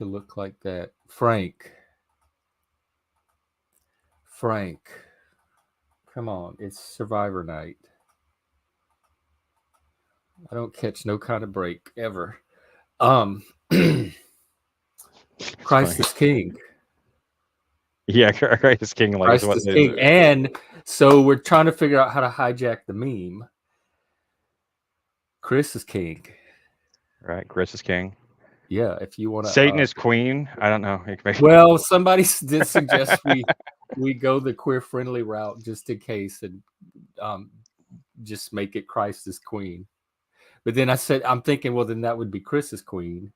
to look like that. Frank, come on, it's Survivor night. I don't catch no kind of break ever. Um, Christ is King. Yeah, Christ is King. Like Christ what is King, and so we're trying to figure out how to hijack the meme. Chris is King. Right, Chris is King. Yeah, if you want to. Satan is Queen. I don't know. Well, somebody did suggest we go the queer friendly route just in case, and just make it Christ is Queen. But then I said, I'm thinking, well, then that would be Chris's Queen.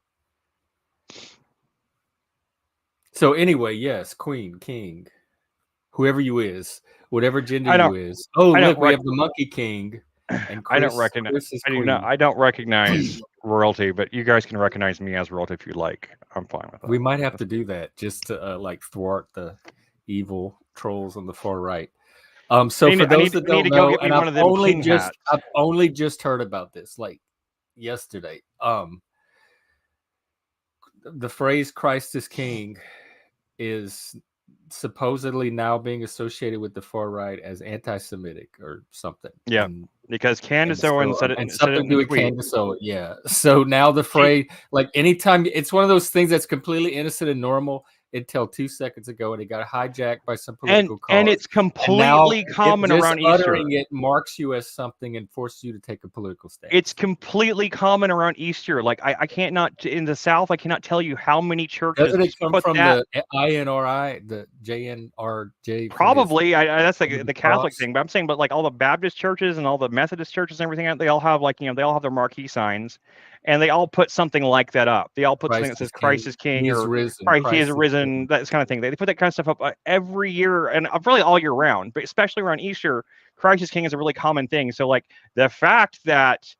So anyway, yes, Queen, King, whoever you is, whatever gender you is. Oh, look, we have the Monkey King. And Chris, I don't recognize. Chris is Queen. I don't recognize royalty, but you guys can recognize me as royalty if you like. I'm fine with that. We might have to do that just to like thwart the evil trolls on the far right. So for those that don't know, and I've only just heard about this like yesterday. The phrase "Christ is King" is supposedly now being associated with the far right as anti-Semitic or something. Yeah, because Candace Owens said it. And something to do with Candace Owens. Yeah. So now the phrase, like anytime, it's one of those things that's completely innocent and normal until 2 seconds ago, and it got hijacked by some political cause. And it's completely common around Easter. Uttering it marks you as something and forces you to take a political stand. It's completely common around Easter. Like I can't not in the South. I cannot tell you how many churches. Doesn't it come from the INRI, the JNRJ? Probably. That's like the Catholic thing. But I'm saying, but like all the Baptist churches and all the Methodist churches and everything, they all have like they all have their marquee signs. And they all put something like that up. They all put something that says Christ is King or Christ he is risen, that kind of thing. They put that kind of stuff up every year and really all year round, but especially around Easter, Christ is King is a really common thing. So like the fact that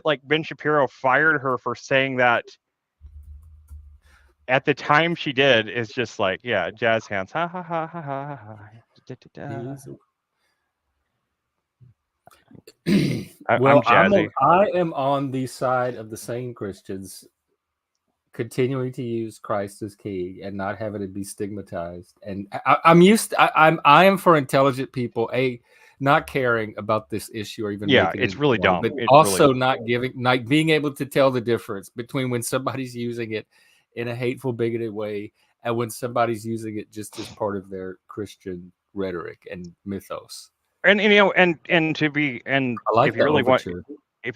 like Ben Shapiro fired her for saying that at the time she did is just like, yeah, jazz hands. Ha ha ha ha ha ha. Da, da, da. Well, I am on the side of the sane Christians continuing to use Christ as King and not having it be stigmatized. And I am for intelligent people, not caring about this issue or even it's really dumb. But also not being able to tell the difference between when somebody's using it in a hateful, bigoted way and when somebody's using it just as part of their Christian rhetoric and mythos. And if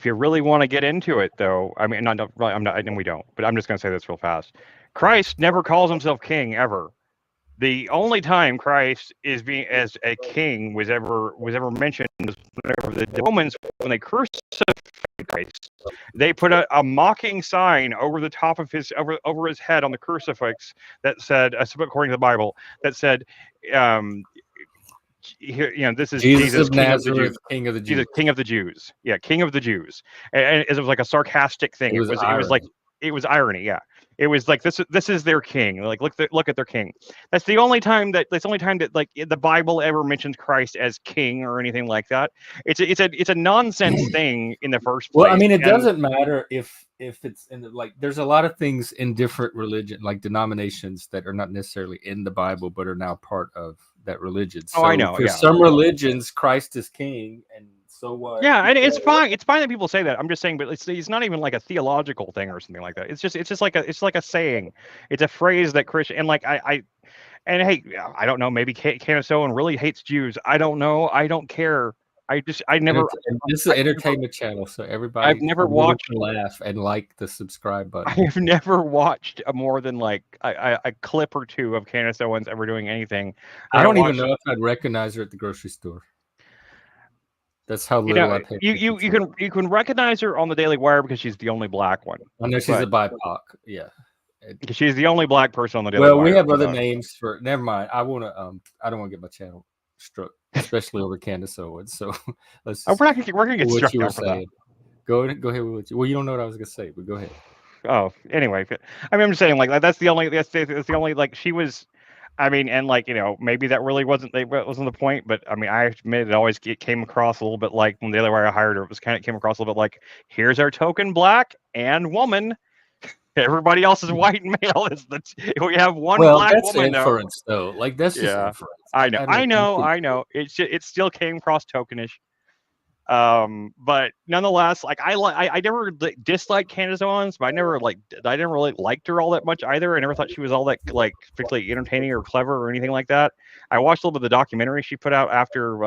you really want to get into it, though, I mean, I'm not, and we don't. But I'm just going to say this real fast. Christ never calls himself king ever. The only time Christ is being as a king was ever mentioned was whenever the Romans, when they crucified Christ, they put a mocking sign over the top of his over his head on the crucifix that said, according to the Bible, that said. Here, this is Jesus of Nazareth, King of the Jews. Jesus, King of the Jews. Yeah, King of the Jews. And it was like a sarcastic thing. It was irony. Yeah, it was like this is their king. Like look at their king. That's the only time that like the Bible ever mentions Christ as king or anything like that. It's a nonsense thing in the first place. Well, I mean, it doesn't matter if it's in there's a lot of things in different religion, like denominations that are not necessarily in the Bible but are now part of that religion. So I know. For some religions, Christ is king, and so what? Yeah, and it's fine. It's fine that people say that. I'm just saying, but it's not even like a theological thing or something like that. It's just like a saying. It's a phrase that Christian and like hey, I don't know. Maybe Candace Owens really hates Jews. I don't know. I don't care. This is an entertainment channel, so everybody. I've never watched laugh and like the subscribe button. I've never watched more than like a clip or two of Candace Owens ever doing anything. I don't even know if I'd recognize her at the grocery store. That's how little I pay. You can recognize her on the Daily Wire because she's the only black one. I know she's a BIPOC. Yeah. She's the only black person on the Daily Wire. Well, we have other names for. Never mind. I don't want to get my channel struck, especially over Candace Owens. So let's. We're gonna get struck down for that. Go ahead with what you. Well, you don't know what I was gonna say, but go ahead. Oh, anyway, I mean, I'm just saying, like that's the only like she was. I mean, and like maybe that really wasn't the point, but I mean, I admit it came across a little bit like when the other way I hired her, it came across a little bit like, here's our token black and woman. Everybody else is white and male. We have one black that's woman inference, though. Like that's just Yeah, inference. I know, I mean, I know. It still came across tokenish. But nonetheless, like I never disliked Candace Owens, but I never really liked her all that much either. I never thought she was all that like particularly entertaining or clever or anything like that. I watched a little bit of the documentary she put out after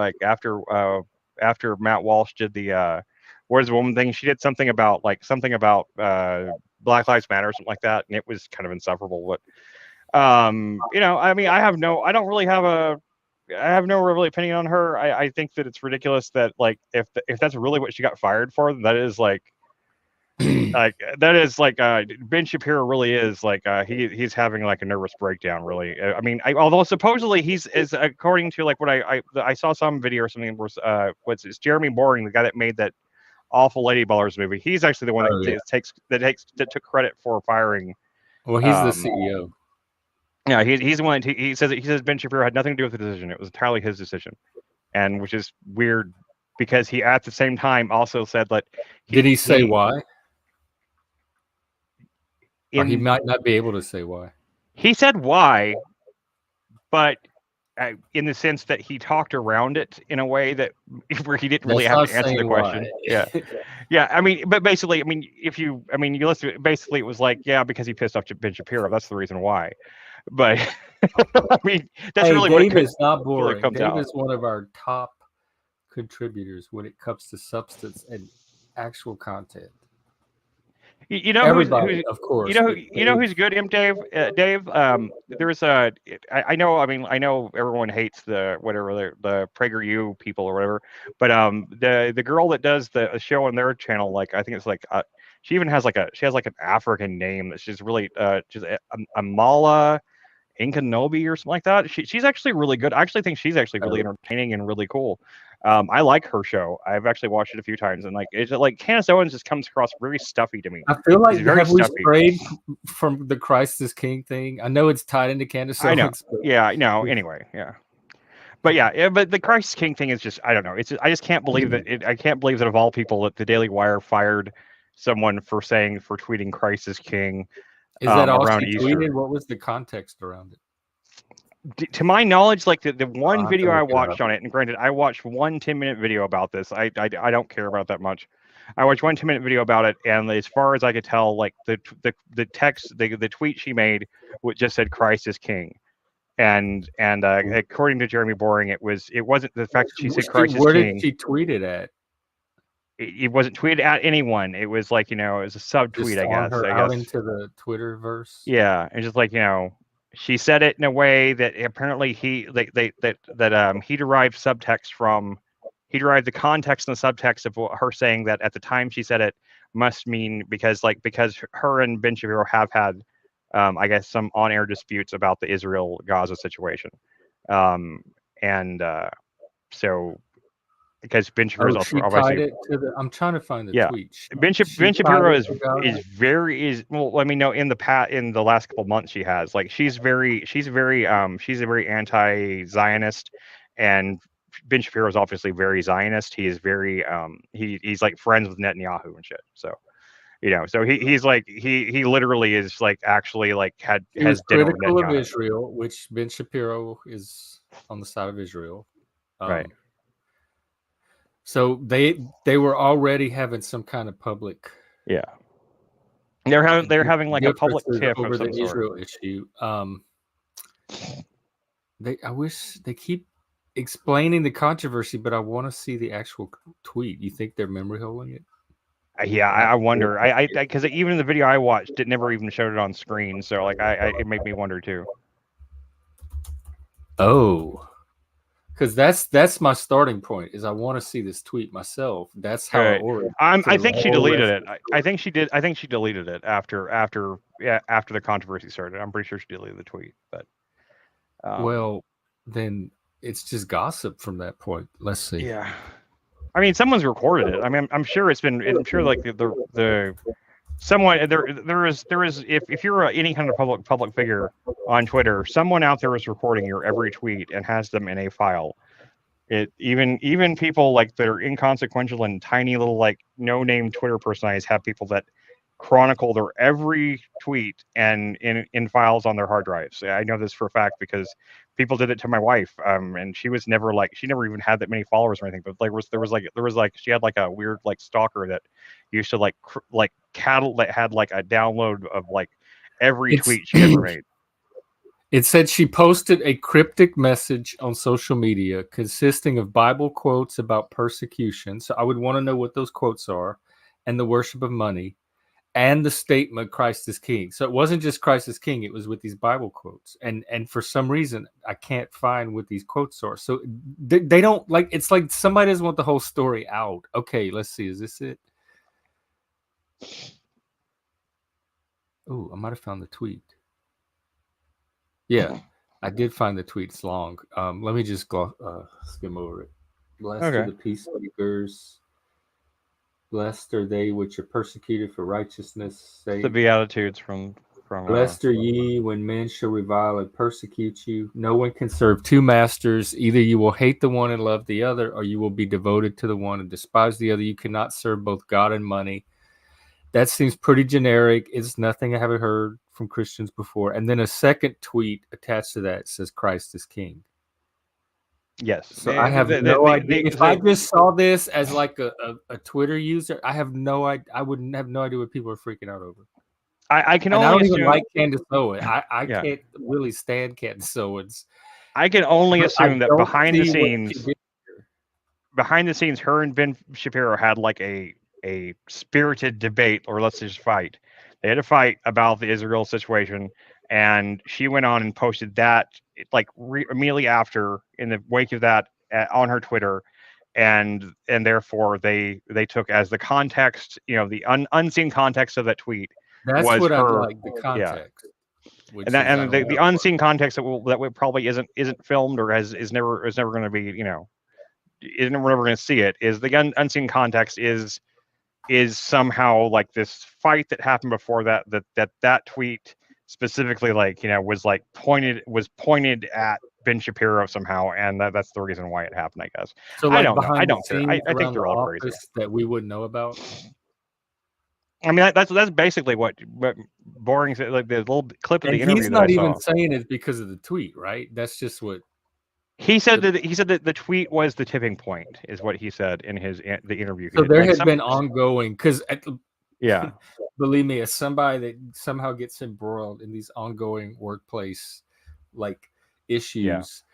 Matt Walsh did the Where's the Woman thing. She did something about Black Lives Matter or something like that, and it was kind of insufferable. But I mean, I don't really have I have no really opinion on her. I think that it's ridiculous that like if that's really what she got fired for, that is Ben Shapiro really is he's having like a nervous breakdown. Really, I mean, although supposedly is according to like what I saw some video or something where it's Jeremy Boring, the guy that made that awful Lady Ballers movie. He's actually the one that took credit for firing. Well, he's the CEO. Yeah, he's the one. He says Ben Shapiro had nothing to do with the decision. It was entirely his decision, and which is weird because he at the same time also said that. Did he say why? Or he might not be able to say why. He said why, but in the sense that he talked around it in a way that where he didn't really have to answer the question. Yeah, yeah. I mean, but basically, I mean, you listen. Basically, it was like, yeah, because he pissed off Ben Shapiro. That's the reason why. But I mean, that's really Dave is not boring. Really Dave is one of our top contributors when it comes to substance and actual content. You know, everybody, of course. You know who's good, Dave. There's I know. I mean, I know everyone hates the PragerU people or whatever, but the girl that does the show on their channel, like I think it's like she even has an African name that she's really she's Amala Inkanobi or something like that. She's actually really good. I actually think she's actually really entertaining and really cool. I like her show. I've actually watched it a few times, and Candace Owens just comes across very stuffy to me. I feel like we strayed from the Christ is King thing? I know it's tied into Candace Owens. I know. Yeah, no. Anyway, yeah. But yeah, but the Christ King thing is just I don't know. I just can't believe that I can't believe that of all people that the Daily Wire fired someone for tweeting Christ is King. Is that all she tweeted? What was the context around it? To my knowledge, like the one video I watched on it, and granted, I watched 1 10-minute video about this. I don't care about that much. I watched 1 10-minute video about it, and as far as I could tell, like the text, the tweet she made, just said Christ is King, and according to Jeremy Boring, it wasn't the fact that she said Christ is King. Where did she tweet it at? It wasn't tweeted at anyone. It was like it was a sub tweet, I guess. Out into the Twitterverse. Yeah, and just like she said it in a way that apparently he derived subtext from. He derived the context and the subtext of her saying that at the time she said it must mean because her and Ben Shapiro have had, I guess, some on-air disputes about the Israel-Gaza situation, so. Because Ben Shapiro is also obviously. I'm trying to find the tweet. Ben Shapiro is well. Let me know in the last couple of months she has she's a very anti-Zionist, and Ben Shapiro is obviously very Zionist. He is very he's like friends with Netanyahu and shit. So so he's he literally is actually has critical of Israel, which Ben Shapiro is on the side of Israel, right. So they were already having some kind of public. Yeah, they're having like a public tiff over the sort. Israel issue. I wish they keep explaining the controversy, but I want to see the actual tweet. You think they're memory holding it? Yeah, I wonder. Because even in the video I watched, it never even showed it on screen. So it made me wonder too. Oh. Because that's my starting point. Is I want to see this tweet myself. That's how I think she deleted it. I think she did. I think she deleted it after the controversy started. I'm pretty sure she deleted the tweet. But well, then it's just gossip from that point. Let's see. Yeah, I mean, someone's recorded it. I mean, I'm sure it's been. I'm sure the someone there is if you're any kind of public figure on Twitter, someone out there is recording your every tweet and has them in a file. Even people that are inconsequential and tiny little no name Twitter personalities have people that chronicle their every tweet and in files on their hard drives. I know this for a fact because people did it to my wife, and she was never like she never even had that many followers or anything. But like there was like she had like a weird like stalker that used to like like cattle that had like a download of like every tweet she ever made. It said she posted a cryptic message on social media consisting of Bible quotes about persecution. So I would want to know what those quotes are, and the worship of money, and the statement Christ is King. So it wasn't just Christ is King, it was with these Bible quotes. And for some reason I can't find what these quotes are. So they don't like, it's like somebody doesn't want the whole story out. Okay, let's see, is this it? Oh, I might have found the tweet. Yeah, I did find the tweet. It's long. Let me just skim over it. Blessed are the peacemakers. Blessed are they which are persecuted for righteousness' sake. The Beatitudes from Blessed are ye when men shall revile and persecute you. No one can serve two masters. Either you will hate the one and love the other, or you will be devoted to the one and despise the other. You cannot serve both God and money. That seems pretty generic. It's nothing I haven't heard from Christians before. And then a second tweet attached to that says Christ is King. Yes. So I have no idea. If I just saw this as like a Twitter user, I have no idea. I wouldn't have no idea what people are freaking out over. I can only I don't assume, even like Candace Owens. I can't really stand Candace Owens. I can only assume that behind the scenes, her and Ben Shapiro had like a spirited debate, or let's just fight. They had a fight about the Israel situation, and she went on and posted that like immediately after, in the wake of that, on her Twitter, and therefore they took as the context, the unseen context of that tweet. That's was what her, I like, the context. Yeah. And the unseen context that probably isn't filmed or is never going to be, isn't never going to see it, is the unseen context is somehow like this fight that happened before that tweet specifically, like, was pointed at Ben Shapiro somehow, and that's the reason why it happened, I guess. So like, I don't know. I don't care. I think they're all crazy that we wouldn't know about. I mean, that's basically what Boring said, like the little clip of the interview. He's not even saying it because of the tweet, right? That's just what he said. He said that the tweet was the tipping point, is what he said in the interview. So there has been ongoing, because yeah, believe me, as somebody that somehow gets embroiled in these ongoing workplace like issues,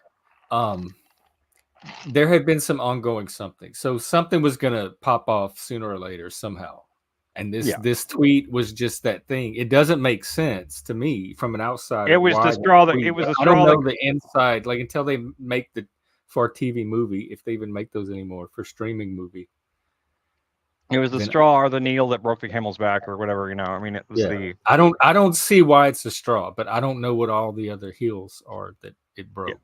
there had been some ongoing something. So something was gonna pop off sooner or later somehow. And this tweet was just that thing. It doesn't make sense to me from an outsider. It was the straw that I don't know the inside, like, until they make for a TV movie, if they even make those anymore, for streaming movie. It was the straw or the needle that broke the camel's back, or whatever. I mean, it was the. I don't see why it's a straw, but I don't know what all the other heels are that it broke.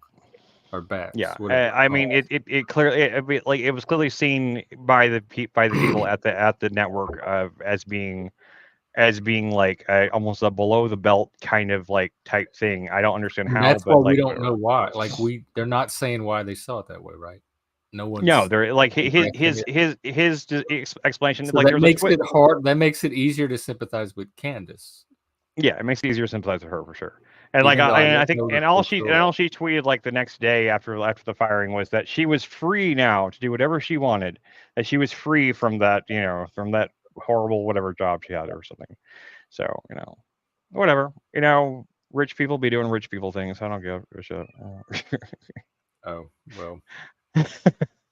Or backs. Yeah, I mean, it clearly, it was clearly seen by the people at the network as being like almost a below the belt kind of like type thing. I don't understand how. That's why we don't know why. Like, they're not saying why they saw it that way, right? No one. No, they're like his explanation. So like, that makes it hard. That makes it easier to sympathize with Candace. Yeah, it makes it easier to sympathize with her for sure. And like I think, and all she tweeted like the next day after the firing was that she was free now to do whatever she wanted. That she was free from that, from that horrible whatever job she had or something. So whatever. Rich people be doing rich people things. I don't give a shit. Oh well.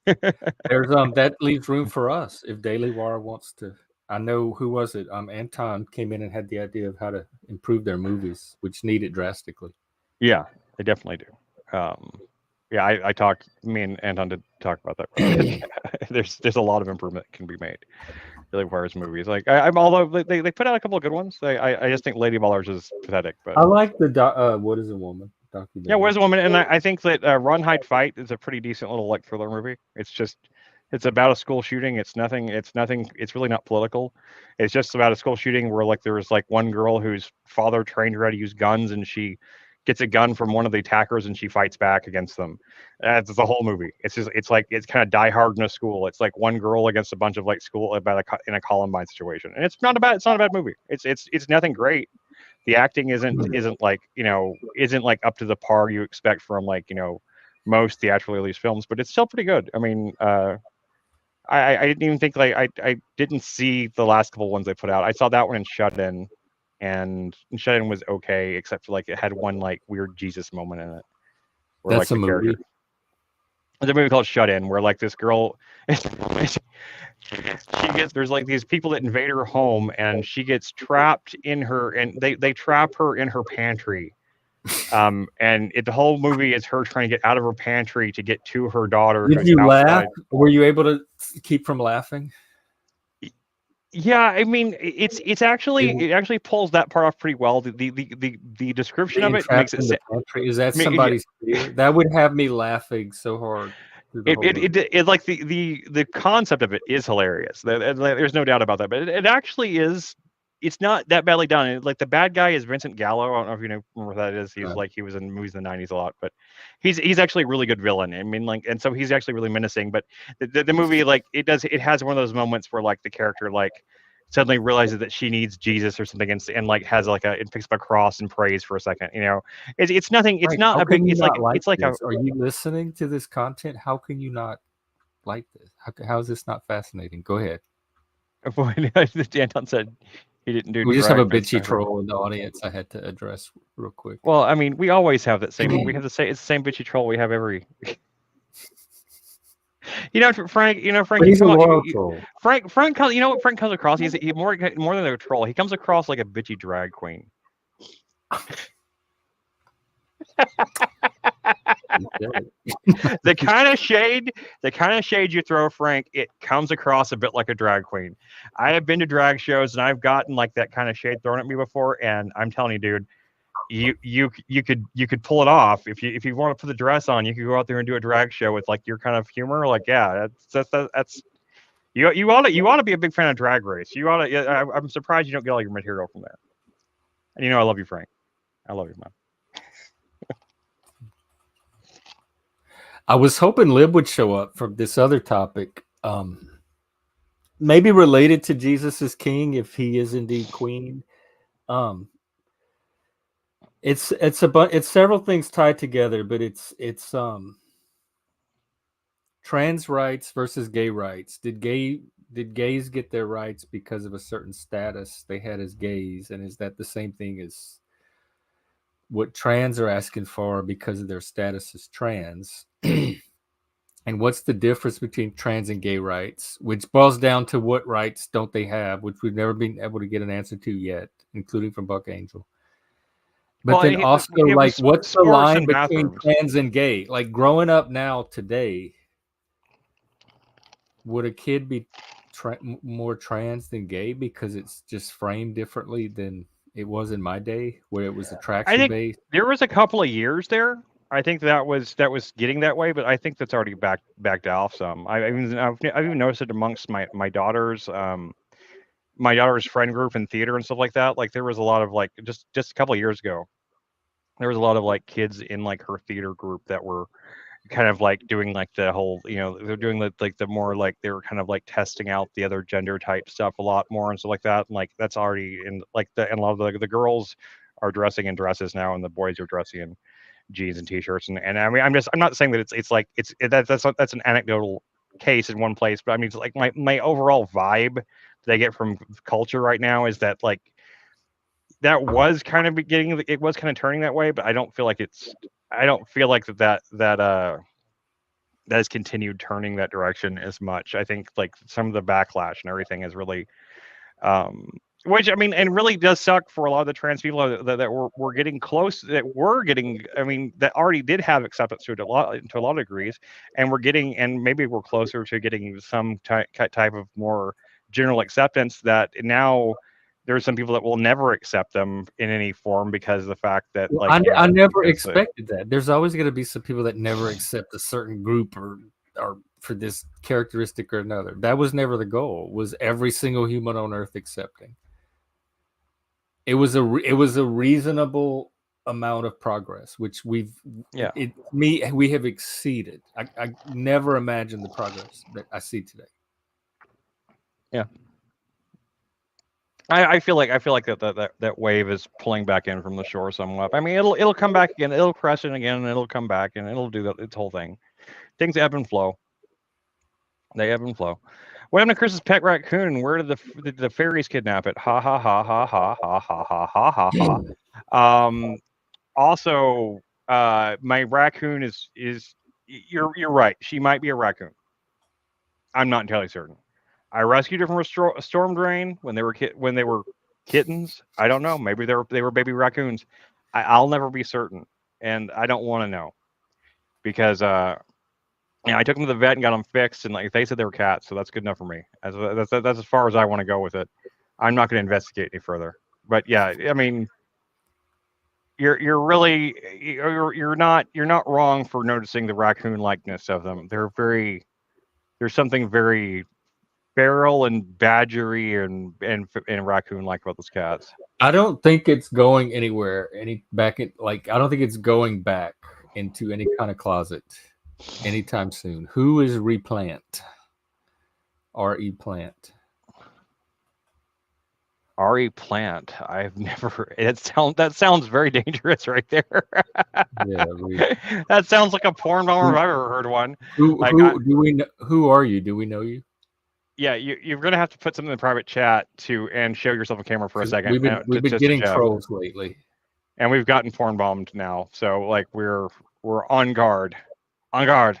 There's that leaves room for us if Daily Wire wants to. I know, who was it? Anton came in and had the idea of how to improve their movies, which need it drastically. Yeah, they definitely do. Yeah, I talked. Me and Anton did talk about that. There's a lot of improvement that can be made. Daily Wire's movies, like although they put out a couple of good ones. I just think Lady Ballers is pathetic. But I like the What Is a Woman? Yeah, What Is a Woman? And I think that Run, Hide, Fight is a pretty decent little like thriller movie. It's about a school shooting. It's nothing. It's really not political. It's just about a school shooting where like there was like one girl whose father trained her how to use guns, and she gets a gun from one of the attackers and she fights back against them. That's the whole movie. It's like it's kind of Die Hard in a school. It's like one girl against a bunch of like school about in a Columbine situation, and it's not a bad movie. It's nothing great. The acting isn't like isn't like up to the par you expect from like most theatrically released films, but it's still pretty good. I mean, I didn't even think like I didn't see the last couple ones they put out. I saw that one in Shut In, and Shut In was okay, except for like it had one like weird Jesus moment in it, where That's like a the character. movie. There's a movie called Shut In where like this girl, she gets there's like these people that invade her home and she gets trapped in her and they trap her in her pantry. And the whole movie is her trying to get out of her pantry to get to her daughter Did who's you outside. laugh? Were you able to keep from laughing? Yeah, I mean, it actually pulls that part off pretty well. The description of Being it makes trapped it in the pantry, is that I mean, somebody's fear? That would have me laughing so hard through the whole movie. it like the concept of it is hilarious. There's no doubt about that. But it actually is. It's not that badly done. Like the bad guy is Vincent Gallo. I don't know if you know remember who that is. He was in movies in the '90s a lot, but he's actually a really good villain. I mean, like, and so he's actually really menacing. But the movie like it has one of those moments where like the character like suddenly realizes that she needs Jesus or something, and like has like it picks up a cross and prays for a second. It's nothing. It's Right. not How a big. can you It's not like like a this? Are you listening to this content? How can you not like this? How is this not fascinating? Go ahead. Anton said he didn't do We just have a drag. bitchy troll in the audience I had to address real quick. Well, I mean, we always have that same. We have the same. It's the same bitchy troll we have every. Frank. But he's a loyal troll. Frank. You know what Frank comes across? He's more than a troll. He comes across like a bitchy drag queen. the kind of shade you throw, Frank, it comes across a bit like a drag queen. I have been to drag shows and I've gotten like that kind of shade thrown at me before, and I'm telling you, dude, you could pull it off if you want to put the dress on. You could go out there and do a drag show with like your kind of humor. Like, yeah, that's you ought to be a big fan of Drag Race. You ought to. I'm surprised you don't get all your material from there. And I love you, Frank. I love you, man. I was hoping Lib would show up for this other topic. Maybe related to Jesus is King if he is indeed Queen. It's several things tied together, but it's trans rights versus gay rights. Did gays get their rights because of a certain status they had as gays, and is that the same thing as what trans are asking for because of their status as trans? And what's the difference between trans and gay rights, which boils down to what rights don't they have, which we've never been able to get an answer to yet, including from Buck Angel. But then also, like, what's the line between trans and gay? Like, growing up now today, would a kid be more trans than gay because it's just framed differently than it was in my day, where it was attraction based? There was a couple of years there. I think that was getting that way, but I think that's already backed off some. I've even noticed it amongst my daughter's friend group in theater and stuff like that. Like there was a lot of like just a couple of years ago, there was a lot of like kids in like her theater group that were kind of like doing like the whole, they're doing the more like they were kind of like testing out the other gender type stuff a lot more and stuff like that. And like that's already in like and a lot of the girls are dressing in dresses now and the boys are dressing in jeans and t-shirts. And I mean, I'm not saying that that's an anecdotal case in one place, but I mean, it's like my overall vibe that I get from culture right now is that like that was kind of it was kind of turning that way, but I don't feel like that has continued turning that direction as much. I think like some of the backlash and everything is really which I mean, and really does suck for a lot of the trans people that were getting close, that already did have acceptance to a lot of degrees, and maybe we're closer to getting some type of more general acceptance. That now there's some people that will never accept them in any form because of the fact that I never expected that. There's always going to be some people that never accept a certain group or for this characteristic or another. That was never the goal. Was every single human on earth accepting? It was a reasonable amount of progress, which we have exceeded. I never imagined the progress that I see today. Yeah. I feel like that wave is pulling back in from the shore somewhat. I mean, it'll come back again. It'll crescent again, and it'll come back, and it'll do its whole thing. Things ebb and flow. They ebb and flow. What happened to Chris's pet raccoon? Where did the fairies kidnap it? Ha ha ha ha ha ha ha ha ha ha ha. Also, my raccoon is you're right. She might be a raccoon. I'm not entirely certain. I rescued her from a storm drain when they were kittens. I don't know. Maybe they were baby raccoons. I'll never be certain, and I don't want to know because I took them to the vet and got them fixed, and like they said they were cats, so that's good enough for me. That's as far as I want to go with it. I'm not going to investigate any further. But yeah, I mean, you're not wrong for noticing the raccoon likeness of them. There's something very feral and badgery and raccoon like about those cats. I don't think it's going anywhere. I don't think it's going back into any kind of closet anytime soon. Who is Replant? R.E. Plant. R.E. Plant. I've never. That sounds very dangerous right there. Yeah, that sounds like a porn bomber if I've ever heard one. Who are you? Do we know you? Yeah, you're gonna have to put something in the private chat and show yourself on camera for a second. We've been getting trolls lately, and we've gotten porn bombed now. So like we're on guard, on guard.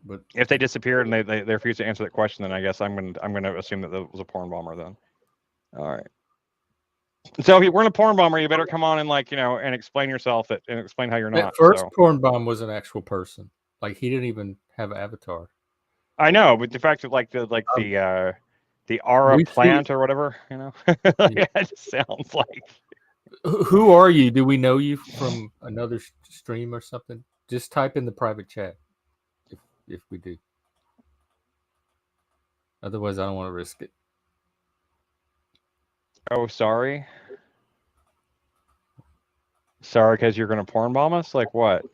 But if they disappeared and they refuse to answer that question, then I guess I'm gonna assume that was a porn bomber then. All right. So if you weren't a porn bomber, you better come on and and explain yourself and explain how you're not. That first porn bomb was an actual person. Like he didn't even have an avatar. I know, but the fact that the aura plant or whatever, it just sounds like. Who are you? Do we know you from another stream or something? Just type in the private chat if we do. Otherwise, I don't want to risk it. Oh, sorry. Sorry, because you're going to porn bomb us? Like what?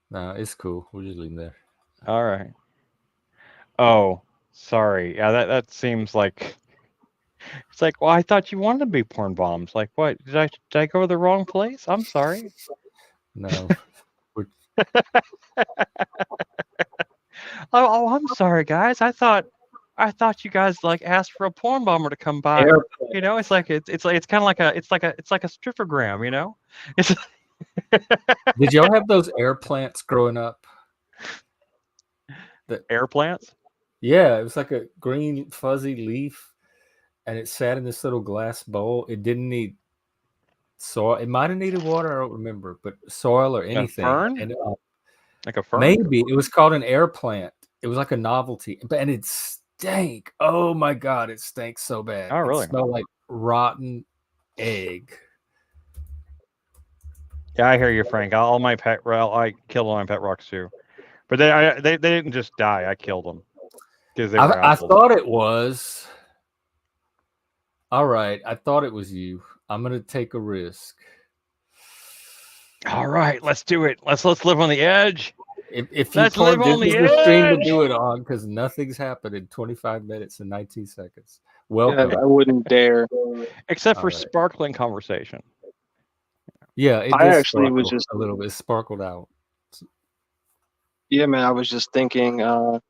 No, it's cool. We'll just leave them there. All right. Oh, sorry. Yeah, that seems like it's like. Well, I thought you wanted to be porn bombs. Like what? Did I go to the wrong place? I'm sorry. No. Oh, I'm sorry, guys. I thought you guys asked for a porn bomber to come by. It's like it's kind of like a strippergram. It's. Did y'all have those air plants growing up? The air plants? Yeah, it was like a green fuzzy leaf, and it sat in this little glass bowl. It didn't need soil. It might have needed water. I don't remember, but soil or anything. A fern? And, like a fern? Maybe it was called an air plant. It was like a novelty, and it stank. Oh my god, it stank so bad. Oh, really? It smelled like rotten egg. Yeah, I hear you, Frank. I killed all my pet rocks too, but they didn't just die. I killed them because they were. I thought it was. All right, I thought it was you. I'm gonna take a risk. All right, let's do it. Let's live on the edge. If you live on the edge, stream to do it on because nothing's happened in 25 minutes and 19 seconds. Welcome. Yeah, I wouldn't dare, except for sparkling conversation. Yeah, I actually was just a little bit sparkled out. Yeah, man, I was just thinking. I don't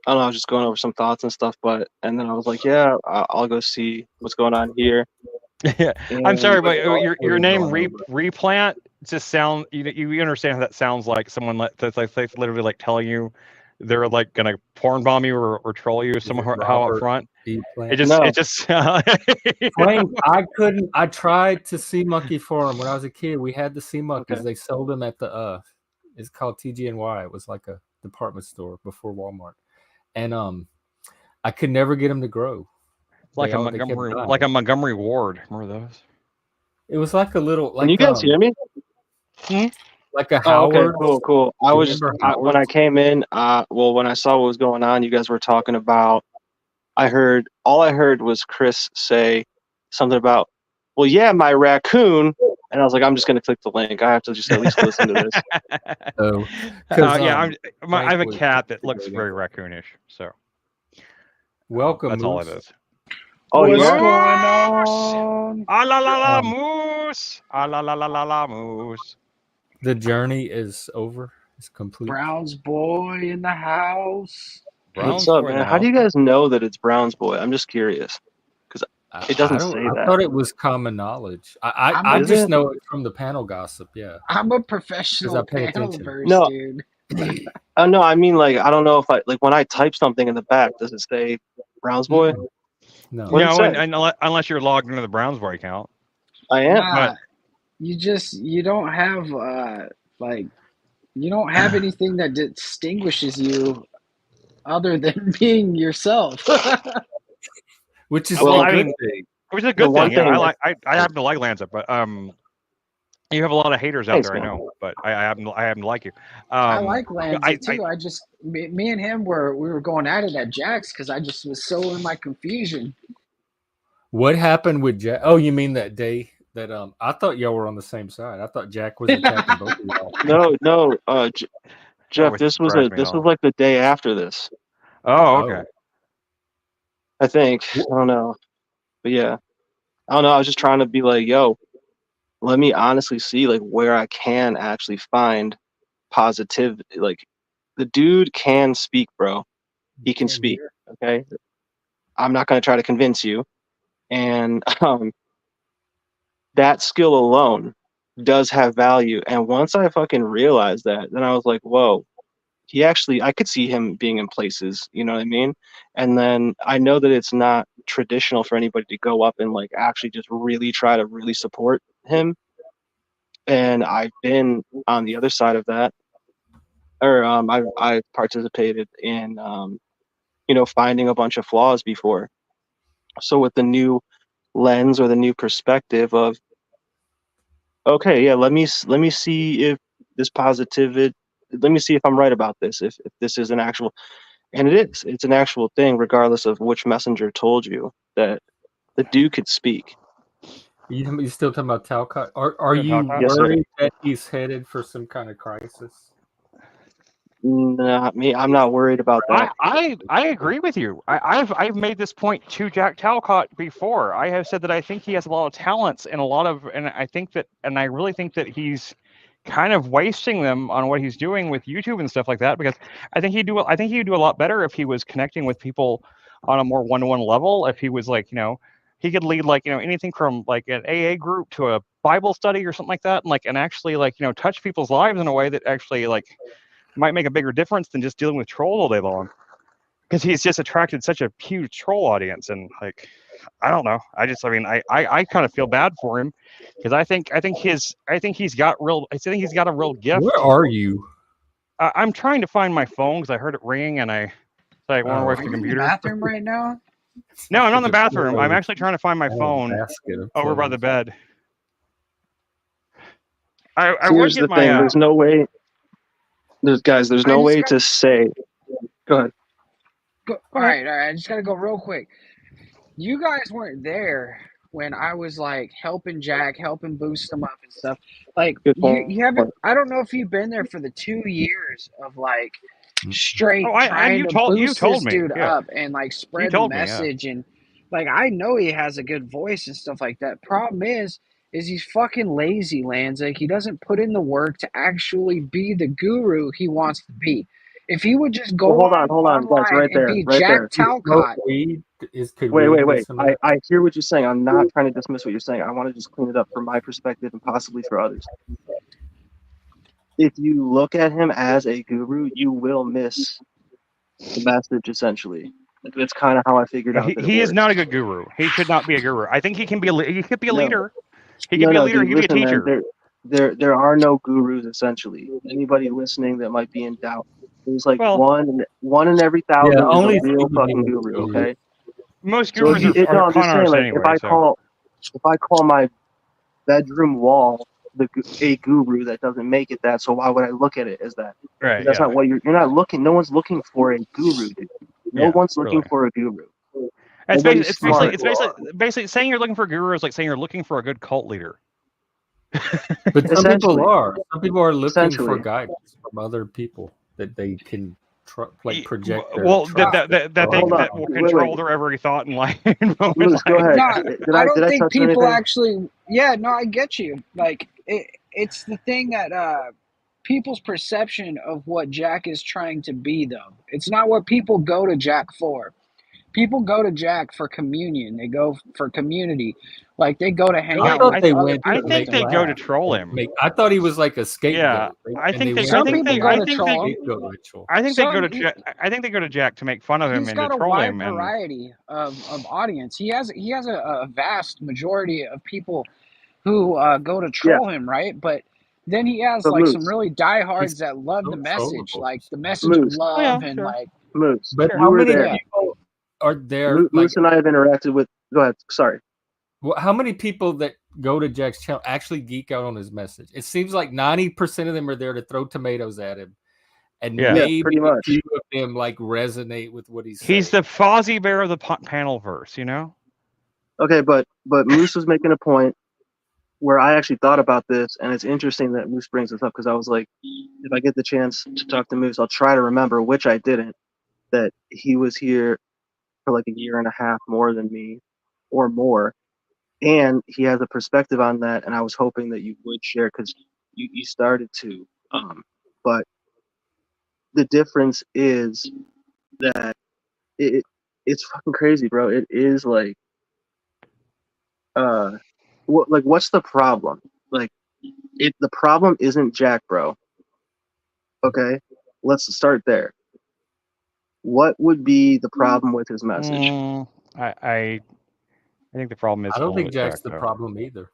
know, I was just going over some thoughts and stuff, and then I was like, yeah, I'll go see what's going on here. Yeah, I'm sorry, but your name Replant just sound. You understand how that sounds like someone that's literally telling you they're gonna porn bomb you or troll you somehow up front. It just Frank, I tried to Sea Monkey for him when I was a kid. We had the Sea Monkeys. They sold them at the it's called TGNY. It was like a department store before Walmart, and I could never get them to grow. Like a Montgomery Ward. Remember those? It was like a little. Can you guys hear me? Like a Howard. Okay, cool. I was when I came in. When I saw what was going on, you guys were talking about all I heard was Chris say something about, well, yeah, my raccoon. And I was like, I'm just going to click the link. I have to just at least listen to this. Oh, yeah, I have a cat that looks very raccoonish. So welcome. That's all it is. Oh, What's yeah? going on? Ah la la la moose. Ah la la la la la moose. The journey is over. It's complete. Brown's boy in the house. What's up, man? How do you guys know that it's Brown's boy? I'm just curious. Because it doesn't say that. I thought it was common knowledge. I just know it from the panel gossip. Yeah, I'm a professional panelverse, dude. No, I mean, like, I don't know if when I type something in the back, does it say Brown's boy? No, unless you're logged into the Browns boy account. I am. Nah, you don't have you don't have anything that distinguishes you other than being yourself. Which is a good thing. Which is a good thing. Yeah, I happen to like Lanza, but you have a lot of haters out there, I know, but I happen to like you. I like Lanza too. Me and him we were going at it at Jack's because I just was so in my confusion. What happened with Jack? Oh, you mean that day that I thought y'all were on the same side. I thought Jack was attacking both of y'all. No, Jeff, this was like the day after this. Oh, okay. I think. I don't know. But yeah. I don't know. I was just trying to be like, yo, let me honestly see like where I can actually find positive. Like, the dude can speak, bro. He can speak. Okay. I'm not going to try to convince you. And that skill alone does have value. And once I fucking realized that, then I was like, whoa, I could see him being in places, you know what I mean? And then I know that it's not traditional for anybody to go up and like actually just really try to really support him. And I've been on the other side of that. Or I've participated in finding a bunch of flaws before. So with the new lens or the new perspective of, okay, yeah, let me see if this positivity, let me see if I'm right about this, if this is an actual, and it's an actual thing, regardless of which messenger told you that the dude could speak. You still talking about Talcott? Are you worried that he's headed for some kind of crisis? Not me. I'm not worried about that. I agree with you. I've made this point to Jack Talcott before. I have said that I think he has a lot of talents and I really think that he's kind of wasting them on what he's doing with YouTube and stuff like that, because I think he'd do a lot better if he was connecting with people on a more one-to-one level. If he was like, he could lead anything from like an AA group to a Bible study or something like that, and actually touch people's lives in a way that actually might make a bigger difference than just dealing with trolls all day long, because he's just attracted such a huge troll audience. And I don't know, I kind of feel bad for him, because I think he's got a real gift. Where are you? I'm trying to find my phone because I heard it ringing and I went away from the computer. In the bathroom right now? No, I'm not in the bathroom. I'm actually trying to find my phone over by the bed. Here's the thing. There's no way. There's no way to say. Go ahead. All right. I just gotta go real quick. You guys weren't there when I was like helping Jack, helping boost him up and stuff. Like you haven't. I don't know if you've been there for the 2 years of like straight trying to boost this dude up and like spread the message. And like I know he has a good voice and stuff like that. Problem is he's fucking lazy, Lanza. He doesn't put in the work to actually be the guru he wants to be. If he would just go hold on, guys, right there, be right Jack there. Talcott. Wait. I hear what you're saying. I'm not trying to dismiss what you're saying. I want to just clean it up from my perspective and possibly for others. If you look at him as a guru, you will miss the message, essentially. That's kind of how I figured out. He is not a good guru. He should not be a guru. I think he can be a leader. He could be a leader. He can be a leader. He could be a teacher. Man, there are no gurus, essentially. Anybody listening that might be in doubt, there's like one in every 1,000 is a real fucking guru. Okay. Most gurus are con artists anyway. If I call my bedroom wall a guru, that doesn't make it that. So why would I look at it as that? Right. That's not what you're not looking. No one's looking for a guru, dude. No one's looking for a guru. It's basically saying you're looking for a guru is like saying you're looking for a good cult leader. But some people are. Some people are looking for guidance from other people that they can project. That will control their every thought in life. Luis, go ahead. No, I don't think people actually. Yeah, no, I get you. Like it's the thing that people's perception of what Jack is trying to be, though. It's not what people go to Jack for. People go to Jack for communion. They go for community. Like they go to hang out with other people. I think they go to troll him. I thought he was like a scapegoat. Yeah, I think they go to Jack to make fun of him and to troll him. He's got a wide variety of audience. He has a vast majority of people who go to troll him, right? But then he has some really diehards that love the message, like the message of love and like. Moose. But how many people are there? Moose and I have interacted with. Go ahead. Sorry. Well, how many people that go to Jack's channel actually geek out on his message? It seems like 90% of them are there to throw tomatoes at him, and maybe a few of them like resonate with what he's saying. He's the Fozzie Bear of the panel verse, you know. Okay, but Moose was making a point where I actually thought about this, and it's interesting that Moose brings this up because I was like, if I get the chance to talk to Moose, I'll try to remember, which I didn't, that he was here for like a year and a half more than me or more. And he has a perspective on that, and I was hoping that you would share because you started to. But the difference is that it's fucking crazy, bro. It is like, what's the problem? Like, the problem isn't Jack, bro. Okay, let's start there. What would be the problem with his message? I think the problem is. I don't think Jack's the problem either.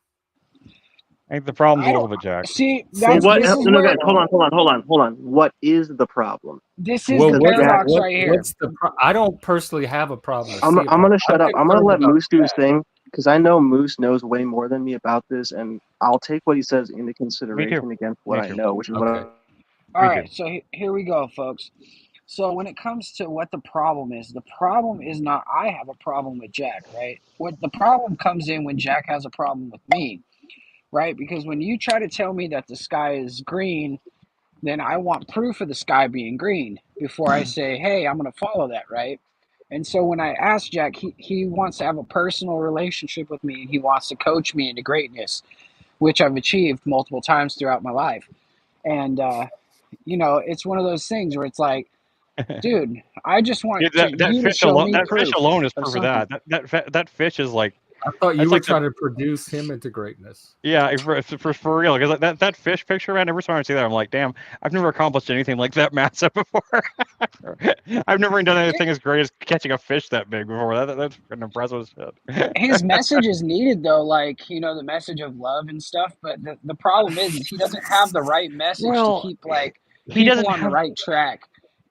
I think the problem's a little bit Jack. See, hold on. What is the problem? This is the paradox right here. I don't personally have a problem. I'm gonna shut up. I'm gonna let Moose do his thing because I know Moose knows way more than me about this, and I'll take what he says into consideration against what I know, which is what. All right, so here we go, folks. So when it comes to what the problem is not I have a problem with Jack, right? What the problem comes in when Jack has a problem with me, right? Because when you try to tell me that the sky is green, then I want proof of the sky being green before I say, hey, I'm going to follow that, right? And so when I ask Jack, he wants to have a personal relationship with me, and he wants to coach me into greatness, which I've achieved multiple times throughout my life. And, it's one of those things where it's like, dude, I just want you to show me that proof fish alone is proof of something. that fish is like. I thought you were trying to produce him into greatness. Yeah, for real. Because that fish picture, man, every time I see that, I'm like, damn, I've never accomplished anything like that massive before. I've never done anything as great as catching a fish that big before. That's impressive shit. His message is needed, though, like, the message of love and stuff. But the problem is he doesn't have the right message to keep, like, people on the right track.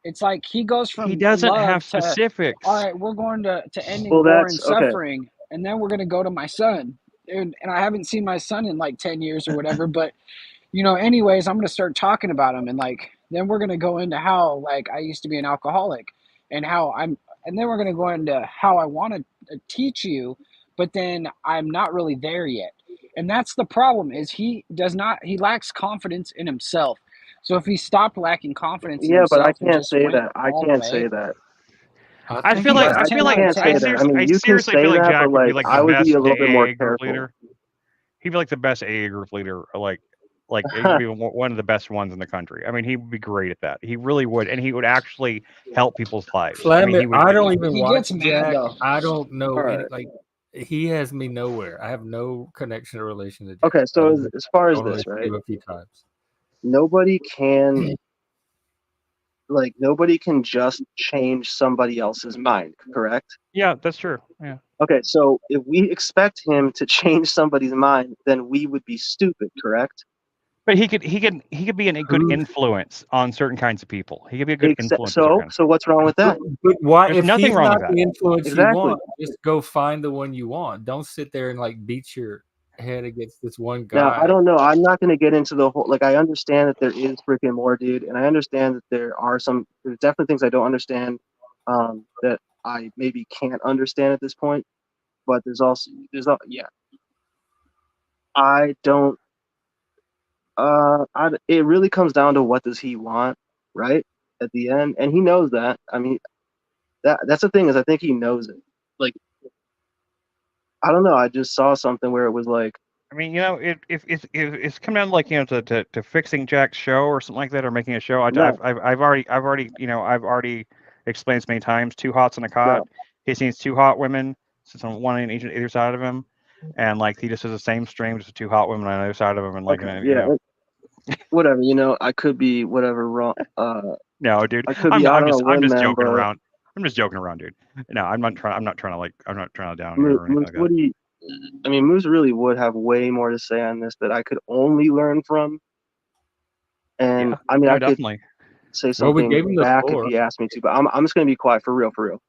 It's like he goes from he doesn't love have specifics. To, all right, we're going to ending war and suffering, and then we're going to go to my son. And I haven't seen my son in like 10 years or whatever, but, anyways, I'm going to start talking about him. And like, then we're going to go into how, like, I used to be an alcoholic and and then we're going to go into how I want to teach you, but then I'm not really there yet. And that's the problem is he lacks confidence in himself. So if he stopped lacking confidence in himself, but I can't say that. I can't say that. I feel like I seriously feel like Jack would be like the best AA group leader. He'd be like the best AA group leader, like he'd be one of the best ones in the country. I mean, he would be great at that. He really would, and he would actually help people's lives. I don't even watch Jack. I don't know. He has me nowhere. I have no connection or relation to Jack. Okay, so as far as this, right? A few times. Nobody can just change somebody else's mind, correct? Yeah, that's true. Yeah. Okay, so if we expect him to change somebody's mind, then we would be stupid, correct? But he could be a good influence on certain kinds of people. He could be a good influence. So what's wrong with that? But why? There's if nothing he's wrong not with that. The influence Exactly. you want, just go find the one you want. Don't sit there and like beat your head against this one guy. Now, I don't know. I'm not going to get into the whole. Like, I understand that there is freaking more, dude, and I understand that there's definitely things I don't understand. That I maybe can't understand at this point. But yeah. I don't. It really comes down to what does he want, right? At the end, and he knows that. I mean, that's the thing is, I think he knows it. Like, I don't know. I just saw something where it was like, I mean, if it's come down like to fixing Jack's show or something like that, or making a show, I've already explained this many times. Two hots on a cot. No. He sees two hot women, sits on one on either side of him, and like he just has the same stream, just two hot women on the other side of him, and like whatever. I could be whatever wrong. No, dude, I could be out on a limb, I'm just man, joking but around. I'm just joking around, dude. No, I'm not trying to down you or anything like that. Moose really would have way more to say on this that I could only learn from. And Yeah, I mean, I definitely could say something back if floor. he asked me to, but I'm just gonna be quiet for real. All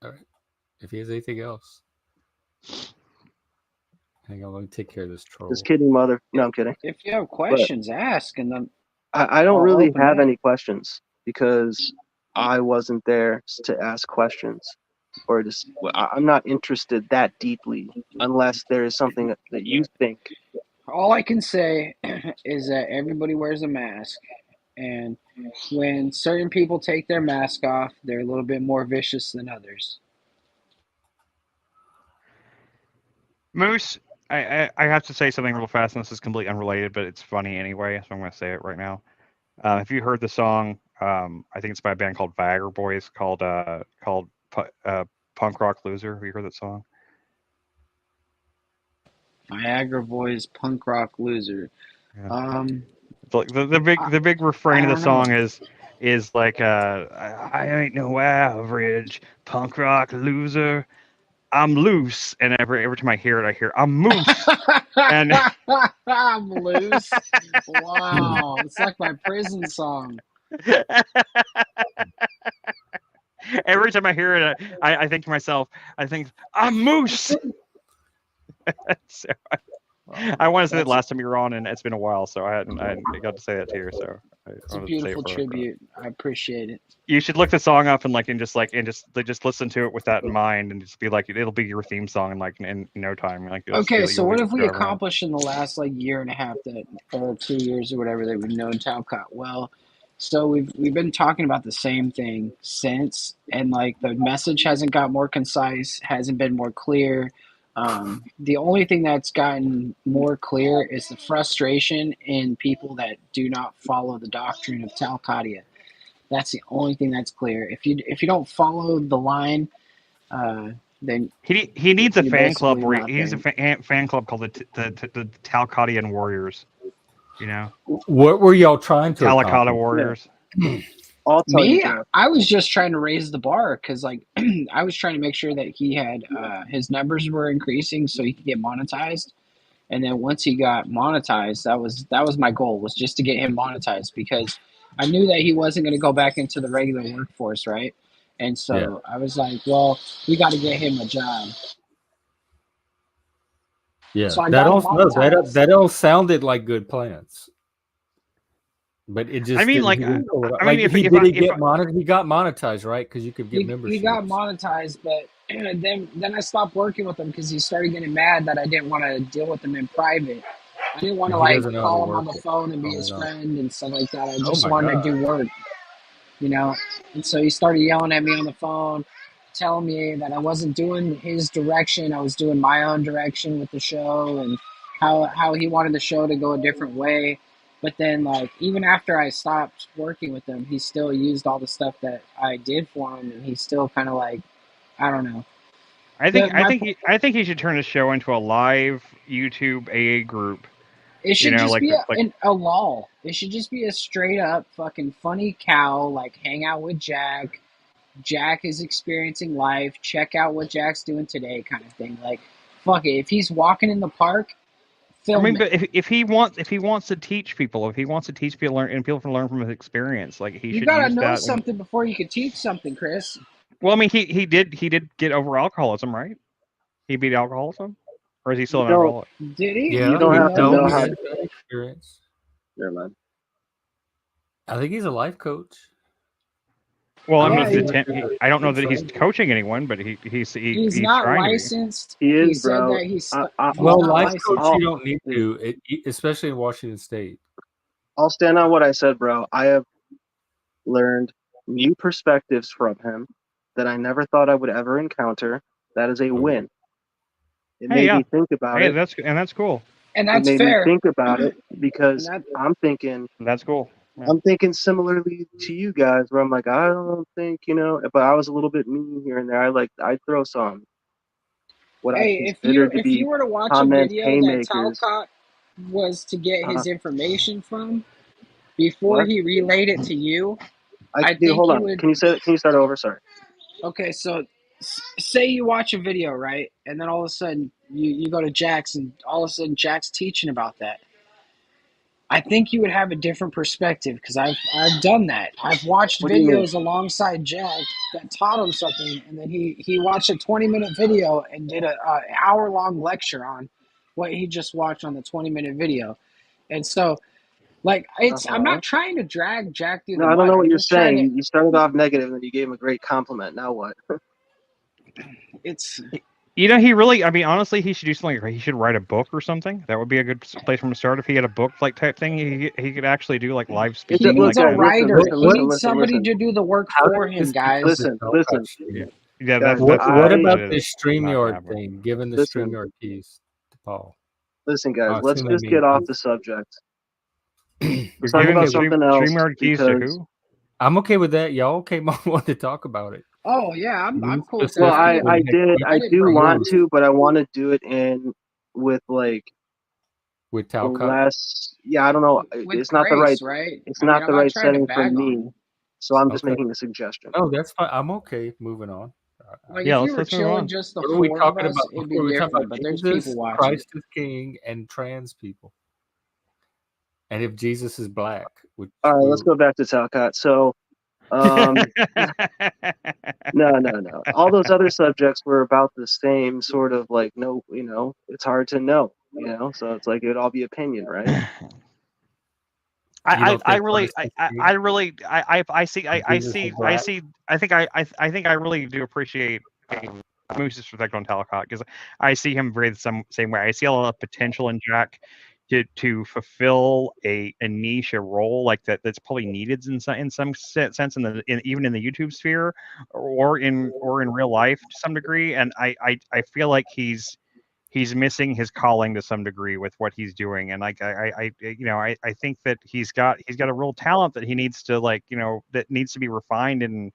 right. If he has anything else, hang on. Let me take care of this troll. Just kidding, mother. No, I'm kidding. If you have questions, ask, and then I don't really have any questions because I wasn't there to ask questions, or just I'm not interested that deeply unless there is something that you think. All I can say is that everybody wears a mask, and when certain people take their mask off, they're a little bit more vicious than others. Moose, I have to say something real fast, and this is completely unrelated, but it's funny anyway, so I'm going to say it right now. If you heard the song, I think it's by a band called Viagra Boys, called Punk Rock Loser. Have you heard that song? Viagra Boys, Punk Rock Loser. Yeah. The big refrain of the song is like I ain't no average punk rock loser. I'm loose, and every time I hear it, I'm moose. And I'm loose. Wow, it's like my prison song. Every time I hear it, I think to myself, I'm moose. So I wanted to say that last time you were on, and it's been a while, so I got to say that to you. So it's a beautiful tribute. I appreciate it. You should look the song up and just listen to it with that in mind, and just be like, it'll be your theme song in no time. Like, okay, so what have we accomplished in the last year and a half or 2 years or whatever that we've known Talcott? Well, so we've been talking about the same thing since, and the message hasn't got more concise, hasn't been more clear. The only thing that's gotten more clear is the frustration in people that do not follow the doctrine of Talcadia. That's the only thing that's clear. If you don't follow the line, then he needs a fan club. He needs a fan club called the Talcadian Warriors. What were y'all trying to Talcata Warriors? Yeah. Me, I was just trying to raise the bar because I was trying to make sure that he had his numbers were increasing so he could get monetized, and then once he got monetized, that was my goal, was just to get him monetized, because I knew that he wasn't going to go back into the regular workforce, right? And so I was like, well, we got to get him a job. Yeah, so that all sounded like good plans. But it just he got monetized, right? Because you could get memberships. He got monetized, but then I stopped working with him because he started getting mad that I didn't want to deal with him in private. I didn't want to call him on the phone and be his friend and stuff like that. I just wanted to do work, And so he started yelling at me on the phone, telling me that I wasn't doing his direction, I was doing my own direction with the show, and how he wanted the show to go a different way. But then, even after I stopped working with him, he still used all the stuff that I did for him, and he's still kind of I don't know. I think he should turn his show into a live YouTube AA group. It should just be a lull. It should just be a straight up fucking funny cow, hang out with Jack. Jack is experiencing life. Check out what Jack's doing today, kind of thing. Fuck it. If he's walking in the park, film it. But if he wants to teach people, and people to learn from his experience, he should. You gotta know something before you could teach something, Chris. Well, I mean, he did get over alcoholism, right? He beat alcoholism, or is he still an alcoholic? Did he? Yeah, you don't have to know how to experience. Never mind. I think he's a life coach. Well, Yeah, I don't know that he's coaching anyone, but he's not trying licensed. He is, said bro. that he's Well, not life licensed. coach, you don't need to, especially in Washington State. I'll stand on what I said, bro. I have learned new perspectives from him that I never thought I would ever encounter. That is a win. It made me think about it. That's cool. And that's it made fair. me think about it because I'm thinking. That's cool. Yeah. I'm thinking similarly to you guys, where I'm like, I don't think, but I was a little bit mean here and there. I throw some what I consider to be you were to watch a comment video haymakers. that Talcott was to get his information from before he relayed it to you, I think hold on. Can you start over? Sorry. Okay, so say you watch a video, right? And then all of a sudden you go to Jack's and all of a sudden Jack's teaching about that. I think you would have a different perspective because I've done that. I've watched videos alongside Jack that taught him something, and then he watched a 20-minute video and did an hour-long lecture on what he just watched on the 20-minute video. And so, like, I'm not trying to drag Jack through the mud. I don't know what you're saying. You started off negative, and then you gave him a great compliment. Now what? It's... he really, I mean, honestly, he should do something. He should write a book or something. That would be a good place from the start. If he had a book like type thing, he could actually do like live speaking. He needs a writer. He needs somebody to do the work for him, guys. Listen. Yeah, guys, what about this StreamYard thing? Given the StreamYard keys to Paul. Listen, guys, let's just get off the subject. Let's talk about something else. StreamYard keys to who? I'm okay with that. Y'all came on to talk about it. Oh yeah, I'm cool with that. Well, I do want to, but I want to do it with Talcott. Less. Yeah, I don't know. It's not the right. It's not the right setting for me. So I'm just making a suggestion. Oh, that's fine. I'm okay moving on. Like, if you were chilling just the four of us, it'd be different. But there's people watching. Christ is king and trans people. And if Jesus is black, all right, let's go back to Talcott. So, no. All those other subjects were about the same sort of like, no, it's hard to know, so it's like it would all be opinion, right? I think I really do appreciate Moose's respect on Talcott because I see him very the same way. I see a lot of potential in Jack to fulfill a niche, a role like that's probably needed in some sense even in the YouTube sphere or in real life to some degree. And I feel like he's missing his calling to some degree with what he's doing. And like I think that he's got a real talent that he needs to that needs to be refined and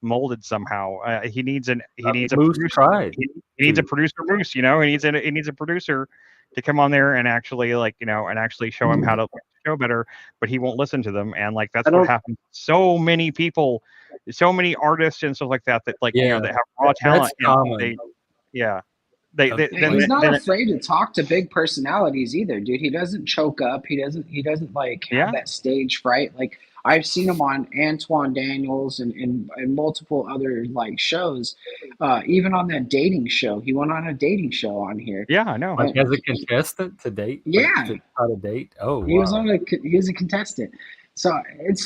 molded somehow. He needs a producer. He needs a producer Moose, he needs a producer to come on there and actually and actually show him how to show better, but he won't listen to them. And like that's what happens. So many people, so many artists and stuff like that that that have raw talent. He's not afraid to talk to big personalities either, dude. He doesn't choke up. He doesn't have that stage fright. Like I've seen him on Antoine Daniels and multiple other shows. Even on that dating show, he went on a dating show on here. Yeah, I know. Like as a contestant to date. Yeah, how to date. Oh, he was a contestant. So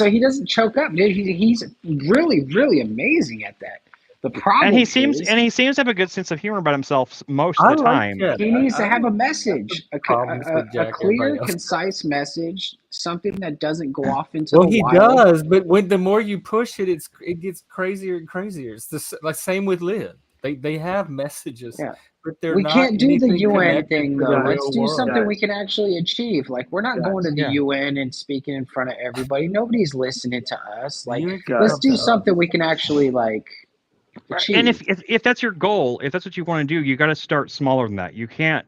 he doesn't choke up, dude. He's really, really amazing at that. The problem and he seems to have a good sense of humor about himself most of the time. He needs to have a message, a clear, concise message, something that doesn't go off into the wild. He does, but the more you push it, it gets crazier and crazier. It's the same with Liv. They have messages, but they're we not. Can't do the UN thing though. Let's do something we can actually achieve. Like we're not going to the UN and speaking in front of everybody. Nobody's listening to us. Like let's do something we can actually achieve. And if that's your goal, if that's what you want to do, you got to start smaller than that. You can't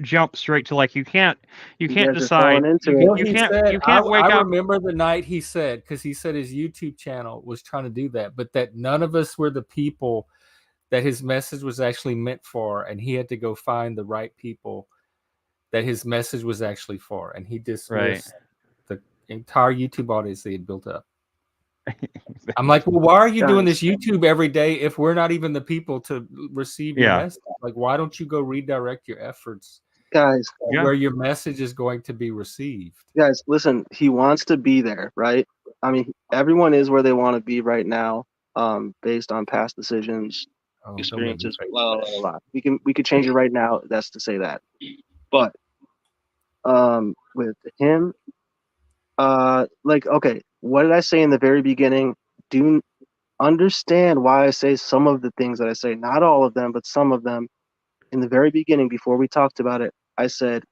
jump straight to you can't decide. You can't wake up. I remember the night he said, because he said his YouTube channel was trying to do that, but that none of us were the people that his message was actually meant for, and he had to go find the right people that his message was actually for, and he dismissed the entire YouTube audience they had built up. I'm like, well, why are you doing this YouTube every day if we're not even the people to receive your message? Like, why don't you go redirect your efforts, guys, where your message is going to be received? Guys, listen, he wants to be there, right? I mean, everyone is where they want to be right now. based on past decisions, experiences, Oh, blah, blah, blah, blah. We could change it right now. That's to say that. But with him, like, okay, what did I say in the very beginning? Do understand why I say some of the things that I say, not all of them, but some of them. In the very beginning, before we talked about it, I said,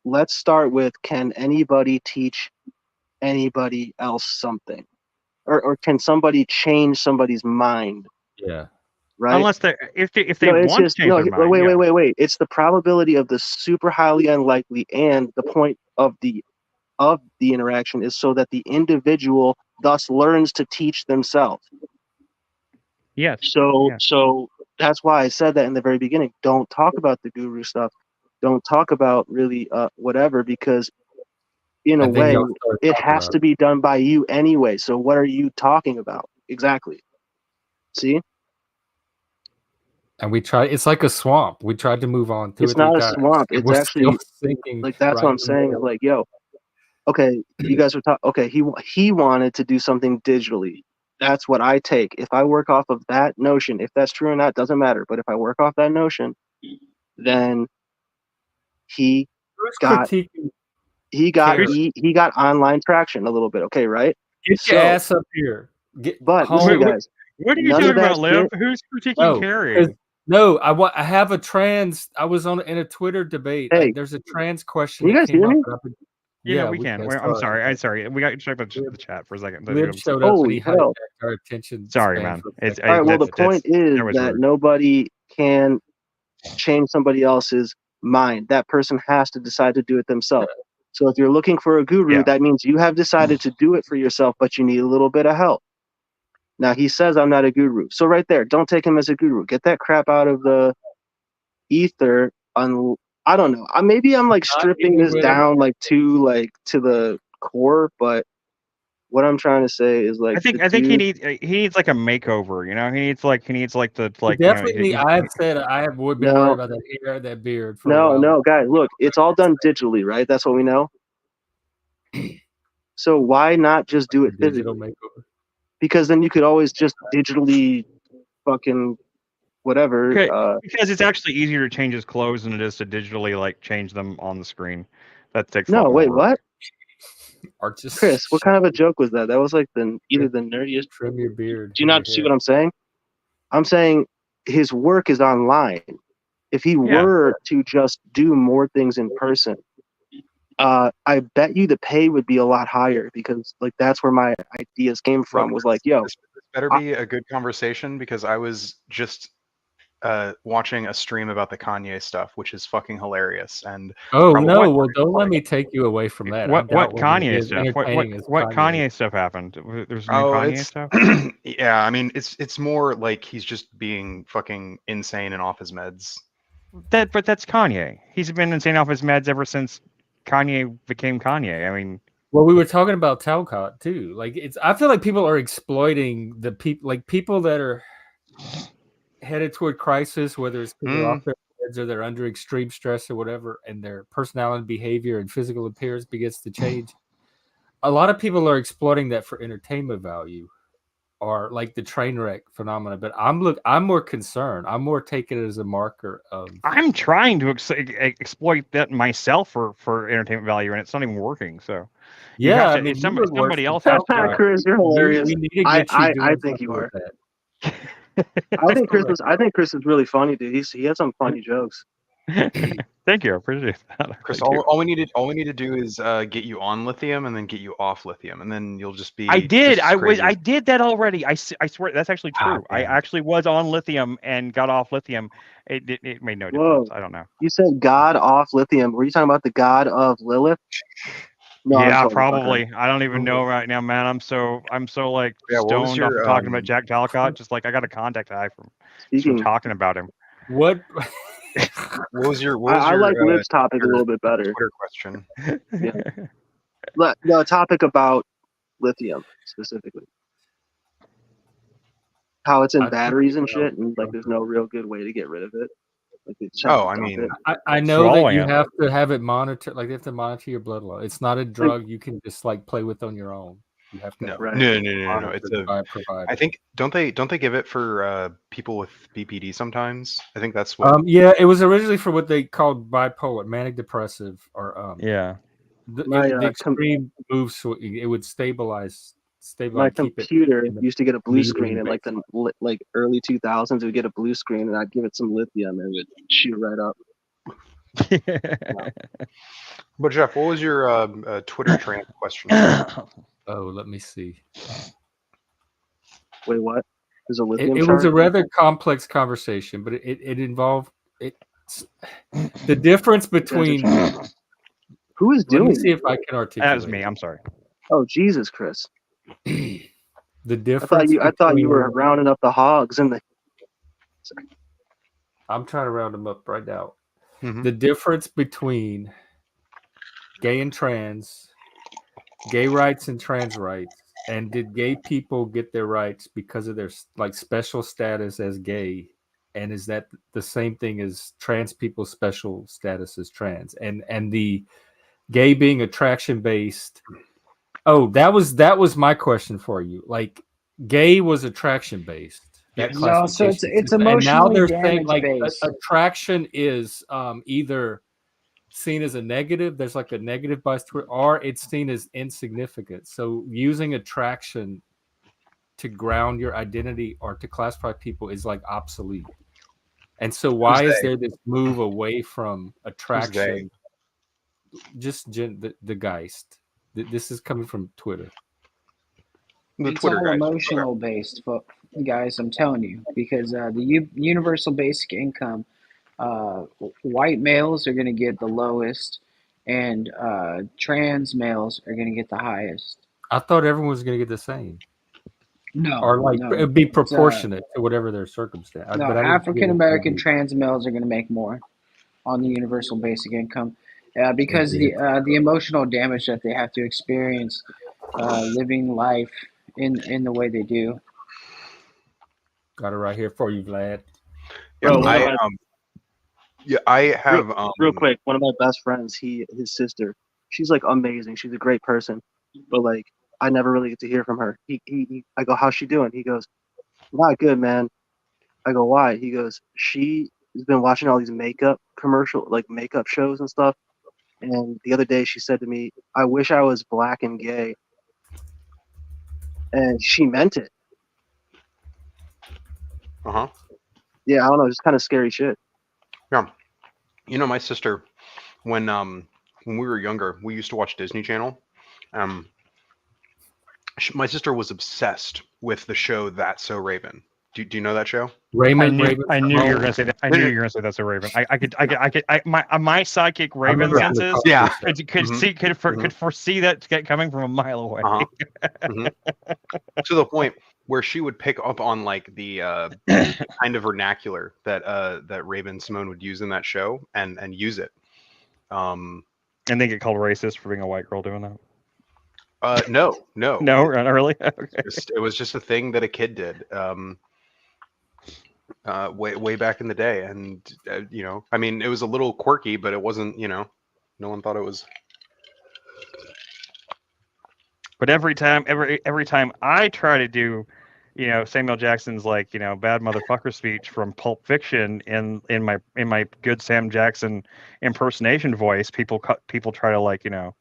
let's start with, can anybody teach anybody else something? Or can somebody change somebody's mind? Yeah. Right? Unless if they want to change their mind. Wait. It's the probability of the super highly unlikely, and the point of the interaction is so that the individual thus learns to teach themselves. Yes. So that's why I said that in the very beginning. Don't talk about the guru stuff. Don't talk about really whatever, because in a way it has to be done by you anyway. So what are you talking about? Exactly. See? And we tried. It's like a swamp. We tried to move on. It's not a swamp. It's actually sinking. Like, that's what I'm saying. Is like, yo, okay, you guys were talking. Okay, he wanted to do something digitally. That's what I take. If I work off of that notion, if that's true or not, doesn't matter. But if I work off that notion, then he got online traction a little bit. Okay, right? Get your ass up here. But listen, guys. What are you talking about, Liv? Who's critiquing Carrie? No, I have a trans. I was in a Twitter debate. Hey, there's a trans question. Can you guys hear me? Yeah, we can. I'm sorry. We got to check the chat for a second. Liv showed up and he hijacked our attention. Sorry, man. All right. Well, the point is that nobody can change somebody else's mind. That person has to decide to do it themselves. So if you're looking for a guru, that means you have decided to do it for yourself, but you need a little bit of help. Now, he says I'm not a guru. So right there, don't take him as a guru. Get that crap out of the ether. I don't know. Maybe I'm like stripping this down to the core, but what I'm trying to say is like, I think he needs like a makeover. You know, he needs like the definitely. I've said I have been worried about that hair, that beard. For a while. No, guys, look, it's all done digitally, right? That's what we know. So why not just do it physically? Because then you could always just digitally fucking whatever. Because it's actually easier to change his clothes than it is to digitally like change them on the screen. That takes what? Artist. Chris, what kind of a joke was that? That was like either the nerdiest. Trim your beard. Do you not see what I'm saying? I'm saying his work is online. If he were to just do more things in person, I bet you the pay would be a lot higher, because like that's where my ideas came from. Was like, yo, this better be a good conversation, because I was just watching a stream about the Kanye stuff, which is fucking hilarious. And don't let me take you away from that. What Kanye stuff? What Kanye stuff happened? There's new Kanye stuff. Yeah, I mean, it's more like he's just being fucking insane and off his meds. But that's Kanye. He's been insane off his meds ever since Kanye became Kanye. I mean, well, we were talking about Talcott too. Like, I feel like people are exploiting the people that are headed toward crisis, whether it's people off their meds or they're under extreme stress or whatever, and their personality, behavior, and physical appearance begins to change. A lot of people are exploiting that for entertainment value, or like the train wreck phenomena. But I'm more concerned. I'm more taking it as a marker of. I'm trying to exploit that myself for entertainment value, and it's not even working. So yeah, I mean, somebody else has to. Chris, you're hilarious. I think you are. I think Chris is really funny, dude. He has some funny jokes. Thank you, I appreciate that. Chris, all we need to do is get you on lithium and then get you off lithium, and then you'll just be. I did that already. I swear that's actually true. I actually was on lithium and got off lithium. It made no difference. I don't know. You said God off lithium. Were you talking about the God of Lilith? No, yeah, probably. I don't even know right now, man. I'm so like stoned off talking about Jack Talcott. Just like I got a contact high from talking about him. What? What was your? I like Liv's topic a little bit better. Twitter question. Yeah. The topic about lithium specifically. How it's in batteries and shit, and like there's no real good way to get rid of it. Like, I know that you have to have it monitored. Like, they have to monitor your blood level. It's not a drug you can just like play with on your own. You have to. No, Right. no. It's a. by provider. I think don't they give it for people with BPD sometimes? I think that's what. Yeah, it was originally for what they called bipolar, manic depressive, or Yeah. the extreme moves. So it would stabilize, my keep it. computer used to get a blue medium screen in like the early 2000s. It would get a blue screen, and I'd give it some lithium, and it would shoot right up. But Jeff, what was your Twitter trans question? Oh, let me see. Wait, what? There's a lithium It chart? was a rather complex conversation, but it involved the difference between. Who is Let doing me see that? if I can articulate. That was me. I'm sorry. Oh, Jesus, Chris. The I difference. thought you were rounding up the hogs and the. I'm trying to round them up right now. Mm-hmm. The difference between gay and trans, gay rights and trans rights, and did gay people get their rights because of their special status as gay, and is that the same thing as trans people's special status as trans, and the gay being attraction based? Oh, that was my question for you. Like, gay was attraction based. That Yes. No, so it's classification. And now emotionally they're saying damage based. attraction is either seen as a negative. There's like a negative bias to it, or it's seen as insignificant. So using attraction to ground your identity or to classify people is like obsolete. And so why is there this move away from attraction? Just the Geist. This is coming from Twitter. The It's Twitter all guys. emotional based, guys. I'm telling you, because the universal basic income, white males are going to get the lowest, and trans males are going to get the highest. I thought everyone was going to get the same, No, or like no, it'd be it's, proportionate to whatever their circumstance. no. But I didn't African American trans males are going to make more on the universal basic income, because the emotional damage that they have to experience living life in the way they do. Got it right here for you, Vlad. Yeah, Bro, I have real quick. One of my best friends, his sister, she's like amazing. She's a great person, but like I never really get to hear from her. I go, how's she doing? He goes, not good, man. I go, why? He goes, she has been watching all these makeup shows and stuff. And the other day she said to me, I wish I was black and gay. And she meant it. Yeah, I don't know, just kind of scary shit. Yeah. You know, my sister, when we were younger, we used to watch Disney Channel. My sister was obsessed with the show That's So Raven. Do you know that show? Raymond. I knew you were gonna say that. I knew you were gonna say That's So Raven. My psychic Raven senses. Yeah. Could foresee that coming from a mile away. To the point where she would pick up on like the kind of vernacular that Raven Simone would use in that show and use it. And they get called racist for being a white girl doing that. No. No, not really. Okay. It was just a thing that a kid did. Way back in the day, and you know, I mean, it was a little quirky, but it wasn't, you know, no one thought it was. But every time I try to do, you know, Samuel Jackson's like, you know, bad motherfucker speech from Pulp Fiction in my good Sam Jackson impersonation voice, people try to like, you know,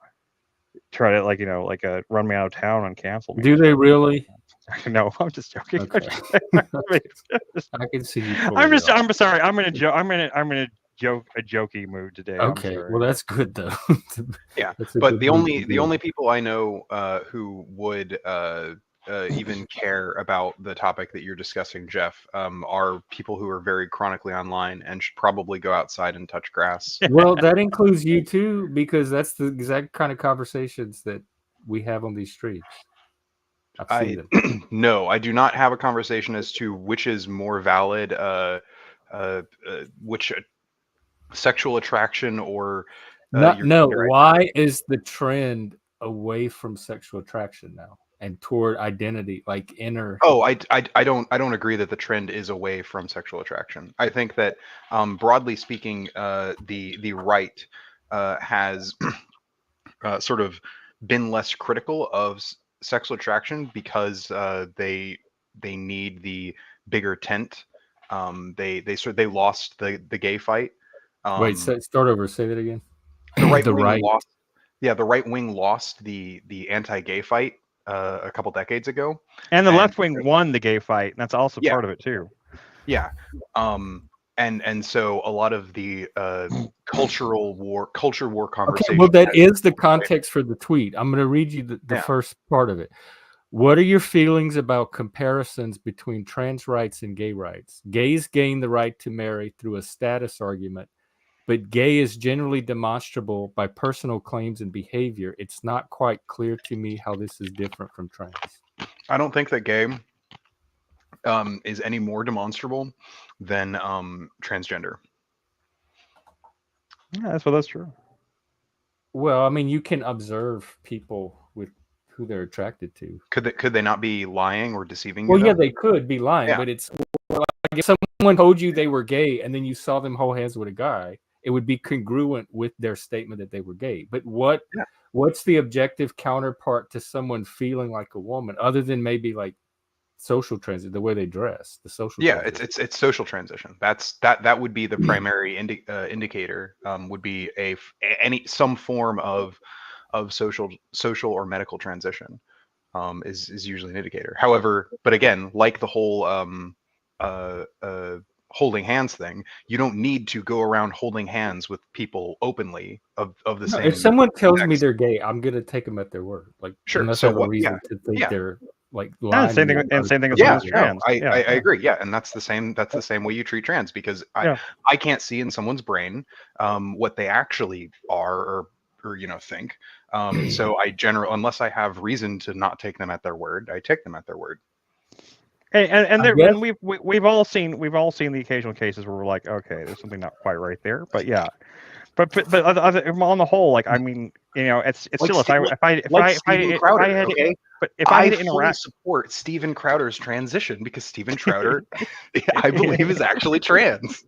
run me out of town and cancel me. Do they really? No, I'm just joking. Okay. I can see you. I'm sorry. I'm in a jokey mood today. Okay, well that's good though. Yeah, but the only people I know who would even care about the topic that you're discussing, Jeff, are people who are very chronically online and should probably go outside and touch grass. Well, that includes you too, because that's the exact kind of conversations that we have on these streets. I've seen them. No, I do not have a conversation as to which is more valid, which sexual attraction or why is the trend away from sexual attraction now and toward identity, like inner? I don't agree that the trend is away from sexual attraction. I think that broadly speaking, the right has sort of been less critical of sexual attraction because they need the bigger tent. They lost the gay fight. Wait, start over. Say that again. The right wing lost. Yeah, the right wing lost the anti-gay fight a couple decades ago, and the left wing won the gay fight. And that's also part of it too. Yeah, and so a lot of the culture war conversation. Okay, well, that is the context for the tweet. I'm going to read you the first part of it. What are your feelings about comparisons between trans rights and gay rights? Gays gain the right to marry through a status argument, but gay is generally demonstrable by personal claims and behavior. It's not quite clear to me how this is different from trans. I don't think that gay is any more demonstrable than transgender. Yeah, that's true. Well, I mean, you can observe people with who they're attracted to. Could they not be lying or deceiving you? Well, yeah, they could be lying, but it's like if someone told you they were gay and then you saw them hold hands with a guy, it would be congruent with their statement that they were gay. But what's the objective counterpart to someone feeling like a woman, other than maybe like social transition, the way they dress, the social? Yeah, it's social transition. That would be the primary indicator. Would be some form of social or medical transition is usually an indicator. However, but again, like the whole holding hands thing, you don't need to go around holding hands with people openly of the same. If someone tells me they're gay, I'm gonna take them at their word. Like, sure. Unless I have a reason to think they're like lying. Same thing as trans. I agree. Yeah, and that's the same way you treat trans, because I can't see in someone's brain what they actually are or think. So unless I have reason to not take them at their word, I take them at their word. And we've all seen the occasional cases where we're like, okay, there's something not quite right there, but yeah. But on the whole, like, I mean, it's like still if I had to interact, support Steven Crowder's transition, because Steven Crowder, I believe, is actually trans.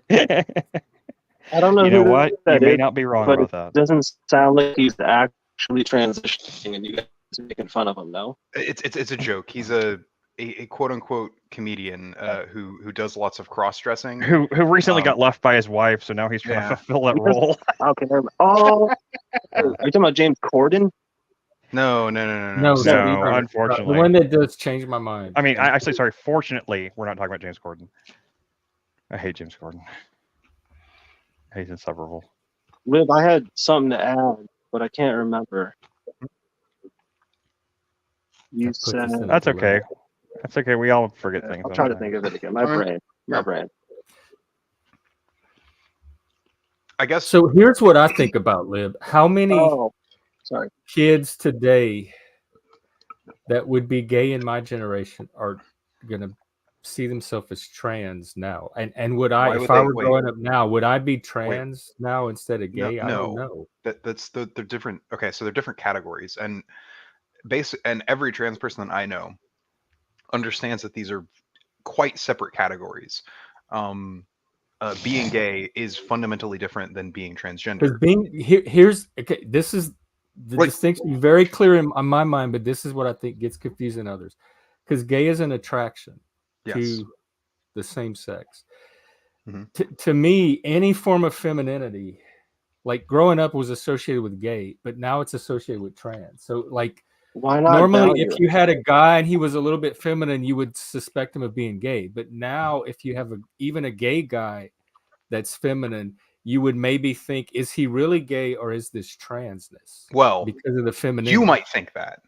I don't know. You know what? You may not be wrong about that. It doesn't sound like he's actually transitioning, and you guys are making fun of him. No, it's a joke. He's a quote unquote comedian who does lots of cross dressing. Who recently got left by his wife, so now he's trying to fulfill that role. Okay. Oh, are you talking about James Corden? No. Unfortunately, the one that does change my mind. I mean, fortunately, we're not talking about James Corden. I hate James Corden. He's insufferable. Liv, I had something to add, but I can't remember. You said that's okay. That's okay. We all forget things. I'll try to think of it again. My brain. I guess. So here's what I think about Lib. How many kids today that would be gay in my generation are gonna see themselves as trans now? And would I, if I were growing up now, would I be trans now instead of gay? I don't know. They're different. Okay, so they're different categories, and every trans person that I know understands that these are quite separate categories. Being gay is fundamentally different than being transgender. This is the distinction very clear in my mind, but this is what I think gets confused in others, because gay is an attraction to the same sex. Mm-hmm. To me, any form of femininity, like growing up, was associated with gay, but now it's associated with trans. So like, why not? Normally, if you had a guy and he was a little bit feminine, you would suspect him of being gay. But now, if you have even a gay guy that's feminine, you would maybe think, is he really gay or is this transness? Well, because of the femininity. You might think that.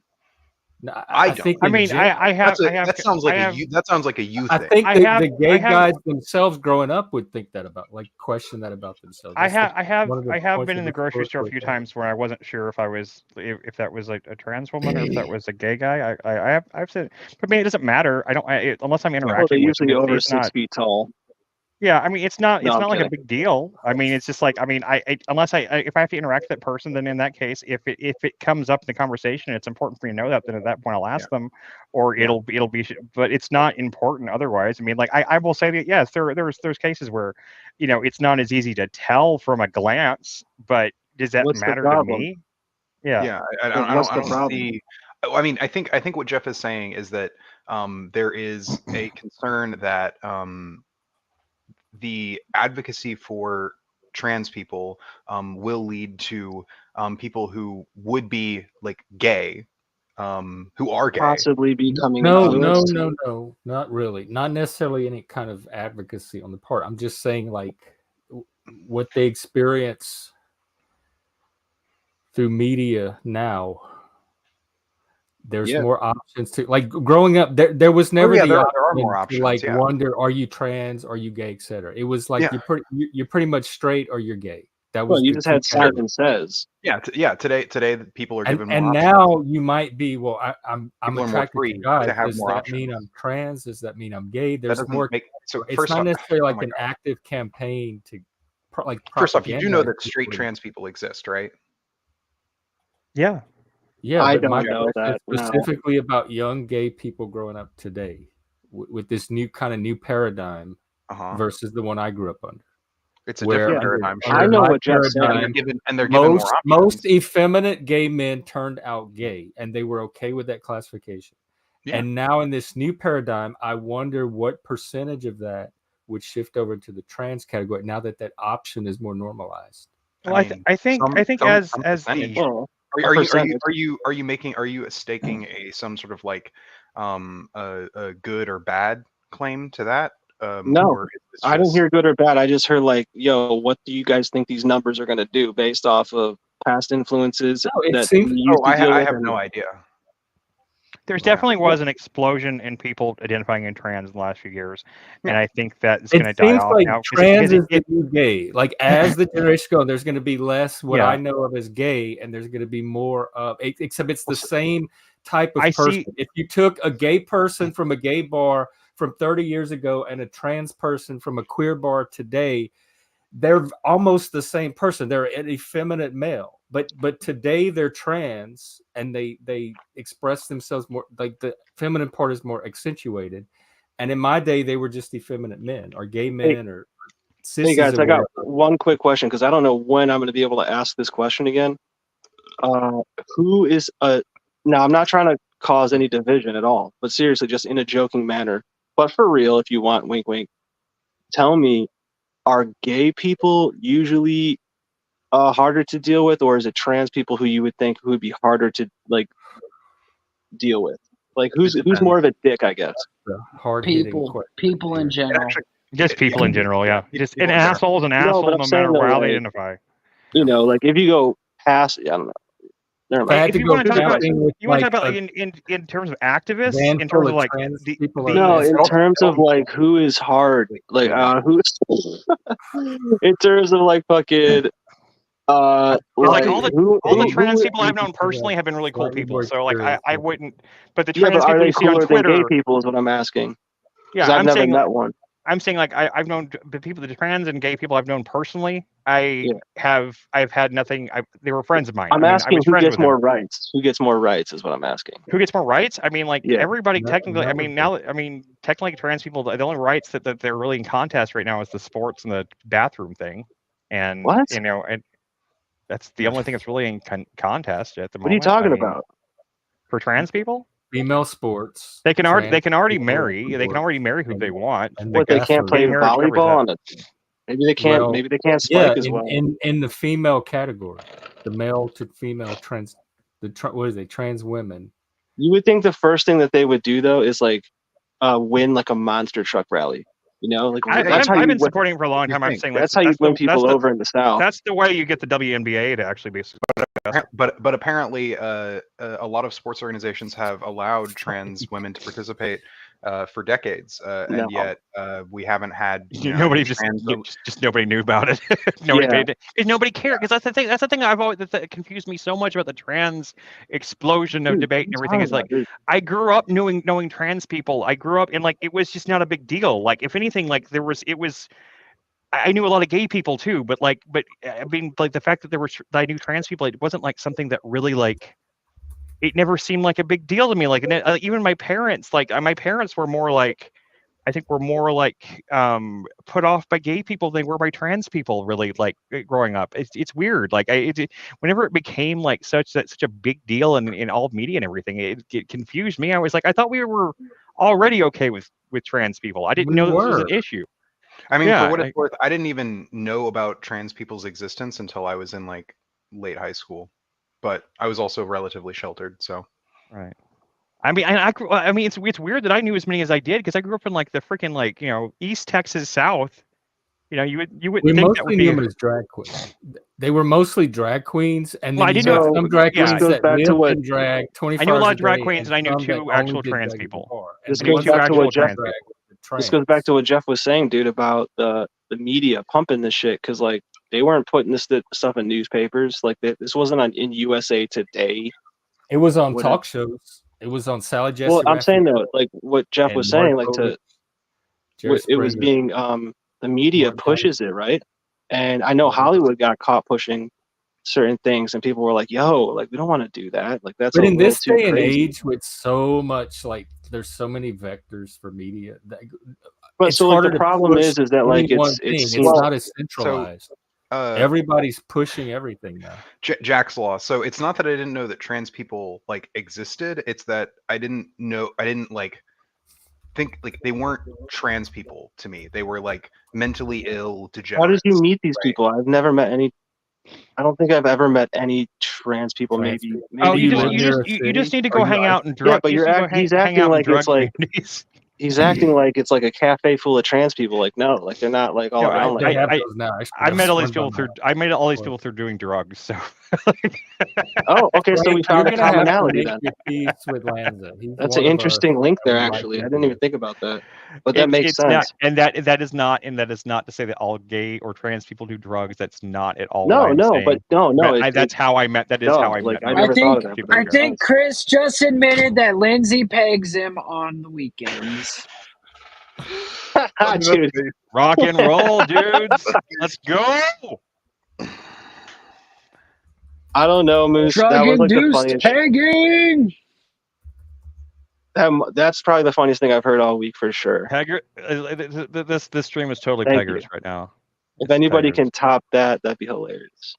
No, I think. I mean, that sounds like a you thing. I think the gay guys themselves growing up would think that question that about themselves. I have been in the grocery store a few times where I wasn't sure if that was like a trans woman or if that was a gay guy. I've said, but I mean, it doesn't matter. Unless I'm interacting. They're usually over 6 feet tall. Yeah, I mean, it's not like a big deal. I mean, it's just like, I mean, if I have to interact with that person, then in that case, if it comes up in the conversation, it's important for me to know that. Then at that point, I'll ask them, or it'll be, but it's not important otherwise. I mean, like I will say that yes, there's cases where, it's not as easy to tell from a glance, but does that matter to me? Yeah, I I mean, I think what Jeff is saying is that there is a concern that the advocacy for trans people will lead to people who would be like gay, who are gay. Possibly becoming No, influenced. not really. Not necessarily any kind of advocacy on the part. I'm just saying, like, what they experience through media now. There's more options to, like, growing up. There was never the there option are more options, to, like, yeah. wonder, are you trans, are you gay, etc. It was like you're pretty much straight or you're gay. That was Well, you just had Simon Says. Today people are given more and options. now you might be, well, I'm People are more attracted free to guys. to have Does more that options. mean I'm trans? Does that mean I'm gay? There's That more. doesn't make so. It's First not off, necessarily oh like my an God. active campaign to like First off, you do know propaganda that straight trans people exist, right? Yeah. Yeah, I but my don't know question is that. No. specifically about young gay people growing up today with this new paradigm versus the one I grew up under. It's a different paradigm. I know what Jeff said. And they're given more options. Most effeminate gay men turned out gay, and they were okay with that classification. Yeah. And now in this new paradigm, I wonder what percentage of that would shift over to the trans category now that that option is more normalized. Well, I think as the are you staking some sort of like a good or bad claim to that? No, I didn't hear good or bad. I just heard like, yo, what do you guys think these numbers are going to do based off of past influences that we used to deal with? I have no idea. There's definitely was an explosion in people identifying in trans in the last few years, and I think that's going to die off like now. Trans is the new gay. Like as the generation goes, there's going to be less what I know of as gay, and there's going to be more of. Except it's the same type of person. If you took a gay person from a gay bar from 30 years ago and a trans person from a queer bar today, they're almost the same person. They're an effeminate male. But today they're trans and they express themselves more, like the feminine part is more accentuated. And in my day, they were just effeminate men or gay men or sissies. Hey guys, I got one quick question because I don't know when I'm going to be able to ask this question again. Who is now I'm not trying to cause any division at all, but seriously, just in a joking manner, but for real, if you want, wink, wink, tell me, are gay people usually harder to deal with, or is it trans people who you would think who would be harder to like deal with? Like who's more of a dick, I guess. People in general. Just people in general, yeah. Just an asshole's an asshole no matter how they identify. You know, like if you go past, I don't know. If you want to talk about in terms of activists, in terms of like in terms of like who is hard, like who's in terms of like fucking like all the trans people I've known personally have been really cool people. So like I wouldn't, but the trans people you see on Twitter, than gay people is what I'm asking. Yeah, I've never met one. I'm saying like I've known the people, the trans and gay people I've known personally. I've had nothing. They were friends of mine. I'm asking who gets more rights. Who gets more rights is what I'm asking. Who gets more rights? I mean, like everybody technically. I mean technically trans people. The only rights that they're really in contest right now is the sports and the bathroom thing, and you know, and that's the only thing that's really in contest at the moment. What are you talking about? For trans people? Female sports. They can already marry. They can already marry who they want. But they can't play volleyball on it. Maybe they can't. Well, maybe they can't spike as well. In the female category, the male to female trans, trans women. You would think the first thing that they would do though is like win like a monster truck rally. You know, like I've been supporting it for a long time. I'm saying that's how you win people over in the South. That's the way you get the WNBA to actually be. But apparently, a lot of sports organizations have allowed trans women to participate for decades, and yet we haven't had nobody just nobody knew about it. Nobody cared because that's the thing. That's the thing I've always that confused me so much about the trans explosion of debate and everything. Is like I grew up knowing trans people. I grew up and like it was just not a big deal. Like if anything, like I knew a lot of gay people too, but I mean, like the fact that I knew trans people, it wasn't like something that really like. It never seemed like a big deal to me. Like even my parents, my parents were more like, I think we're more like put off by gay people than we're by trans people. Really, like growing up, it's weird. Like whenever it became like such a big deal in all media and everything, it confused me. I was like, I thought we were already okay with trans people. I didn't know this was an issue. I mean, for what it's worth, I didn't even know about trans people's existence until I was in like late high school, but I was also relatively sheltered. So, right. I mean, it's weird that I knew as many as I did because I grew up in like the freaking like East Texas South. You would we think mostly that would knew be. them as drag queens. They were mostly drag queens, and then I you didn't got know. some drag queens that lived in drag 24 I knew a hours lot a of drag day, queens, and I knew some that 2 only actual did trans drag at the people. bar. This And I knew goes 2 back to what actual Jeff. trans people. This goes back to what Jeff was saying, dude, about the media pumping this shit because like they weren't putting this stuff in newspapers. Like this wasn't in USA Today. It was on talk shows. It was on Sally Jesse. Well, I'm saying though, like what Jeff was saying, like it was being the media pushes it, right? And I know Hollywood got caught pushing certain things, and people were like, "Yo, like we don't want to do that. Like that's." But a in this too day and crazy. age, with so much like there's so many vectors for media. But so like the problem is that like it's not as centralized. Everybody's pushing everything now. Jack's Law. So it's not that I didn't know that trans people like existed. It's that I didn't like think like they weren't trans people to me. They were like mentally ill, degenerate. How did you meet these people? I've never met any. I don't think I've ever met any trans people. Maybe you just need to go hang out and drug. Yeah, but he's acting like it's like he's acting like it's like a cafe full of trans people. Like no, like they're not like all around like that. I met all these people through doing drugs. So. Oh, okay. So we found a commonality then. With Lanza. That's an interesting link there. Actually, I didn't even think about that, but that makes sense. Not, and that is not to say that all gay or trans people do drugs. That's not at all. No, that's how I met. That is how I met. I never thought of that. I think Chris just admitted that Lindsay pegs him on the weekends. Dude. Rock and roll, dudes. Let's go. I don't know, Moose. That was like the funniest. Pegging. That's probably the funniest thing I've heard all week for sure. This stream is totally peggers right now. If anybody can top that, that'd be hilarious.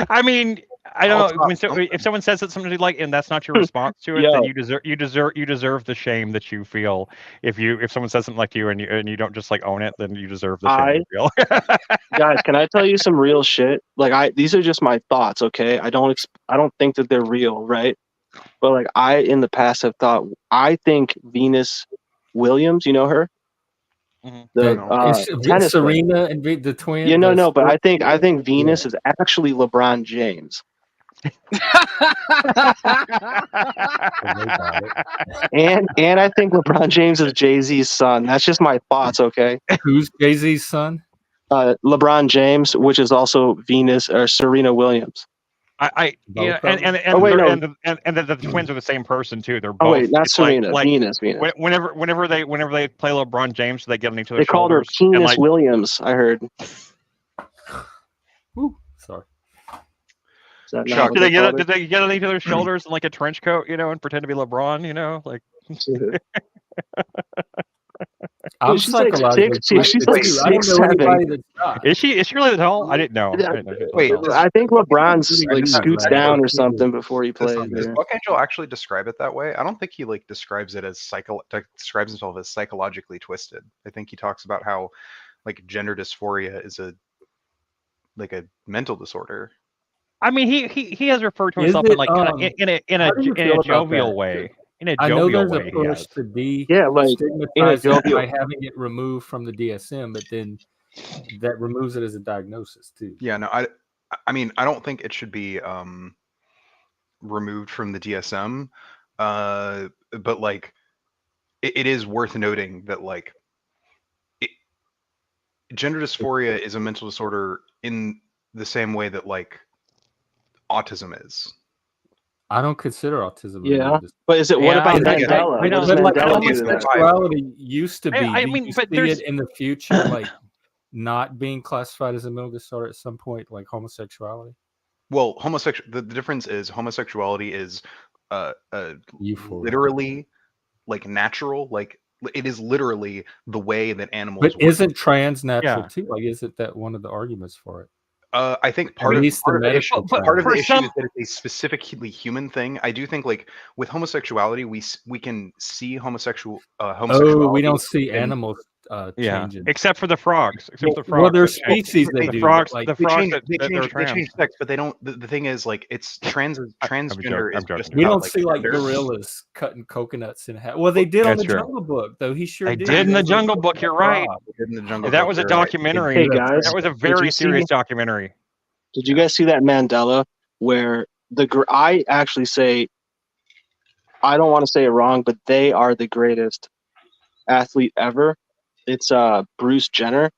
I mean, I don't know. If someone says that something like, and that's not your response to it, then you deserve the shame that you feel. If someone says something like to you and you don't just like own it, then you deserve the shame you feel. Guys, can I tell you some real shit? Like these are just my thoughts, okay? I don't think that they're real, right? But like I in the past have thought, I think Venus Williams, you know her? The tennis Serena and the twins. Yeah, no, but I think Venus is actually LeBron James. and I think LeBron James is Jay-Z's son. That's just my thoughts, okay? Who's Jay-Z's son? LeBron James, which is also Venus or Serena Williams. And the twins are the same person too. They're both. Oh wait, not Serena. Venus. Whenever they play LeBron James, they get on each other's shoulders. They called her Penis Williams. I heard. Ooh, sorry. Did they get on each other's shoulders in like a trench coat, and pretend to be LeBron, like? I'm psychologically. She's like 6'7". Is she really tall? I didn't know. Wait, I think LeBron's like scoots down or something before he plays. Does Buck Angel actually describe it that way? I don't think he like describes it as describes himself as psychologically twisted. I think he talks about how like gender dysphoria is a mental disorder. I mean, he has referred to himself in a jovial way. I know there's a push to be stigmatized by having it removed from the DSM, but then that removes it as a diagnosis too. Yeah, no, I mean, I don't think it should be removed from the DSM, but like, it is worth noting that like, gender dysphoria is a mental disorder in the same way that like autism is. I don't consider autism. Yeah, but is it? What about Mandela? I know, but like homosexuality used to be. I mean, but see it in the future, like not being classified as a mental disorder at some point, like homosexuality. Well, the difference is homosexuality is literally like natural, like it is literally the way that animals. But isn't trans natural Yeah. too? Like, isn't that one of the arguments for it? I think At least the part of the issue, medical part of the for issue some- is that it's a specifically human thing. I do think like with homosexuality, we can see homosexuality. Oh, we don't see animals Yeah, changing. except for the frogs. Except for the frogs. Well, there's species that the do. frogs. Like, The they frogs change, that, they that change, are trans. they change sex, but they don't. The thing is, like, it's transgender is joking. just we about, don't like, see like gender. gorillas cutting coconuts in half. Well, they did on That's the true. Jungle Book, though. He sure They did. did in the Jungle Book. You're right. In the Jungle That Book, was a you're right. documentary. Hey, guys, that was a did very you see- serious documentary. Did you guys see that Mandela where I actually say, I don't want to say it wrong, but they are the greatest athlete ever. It's Bruce Jenner.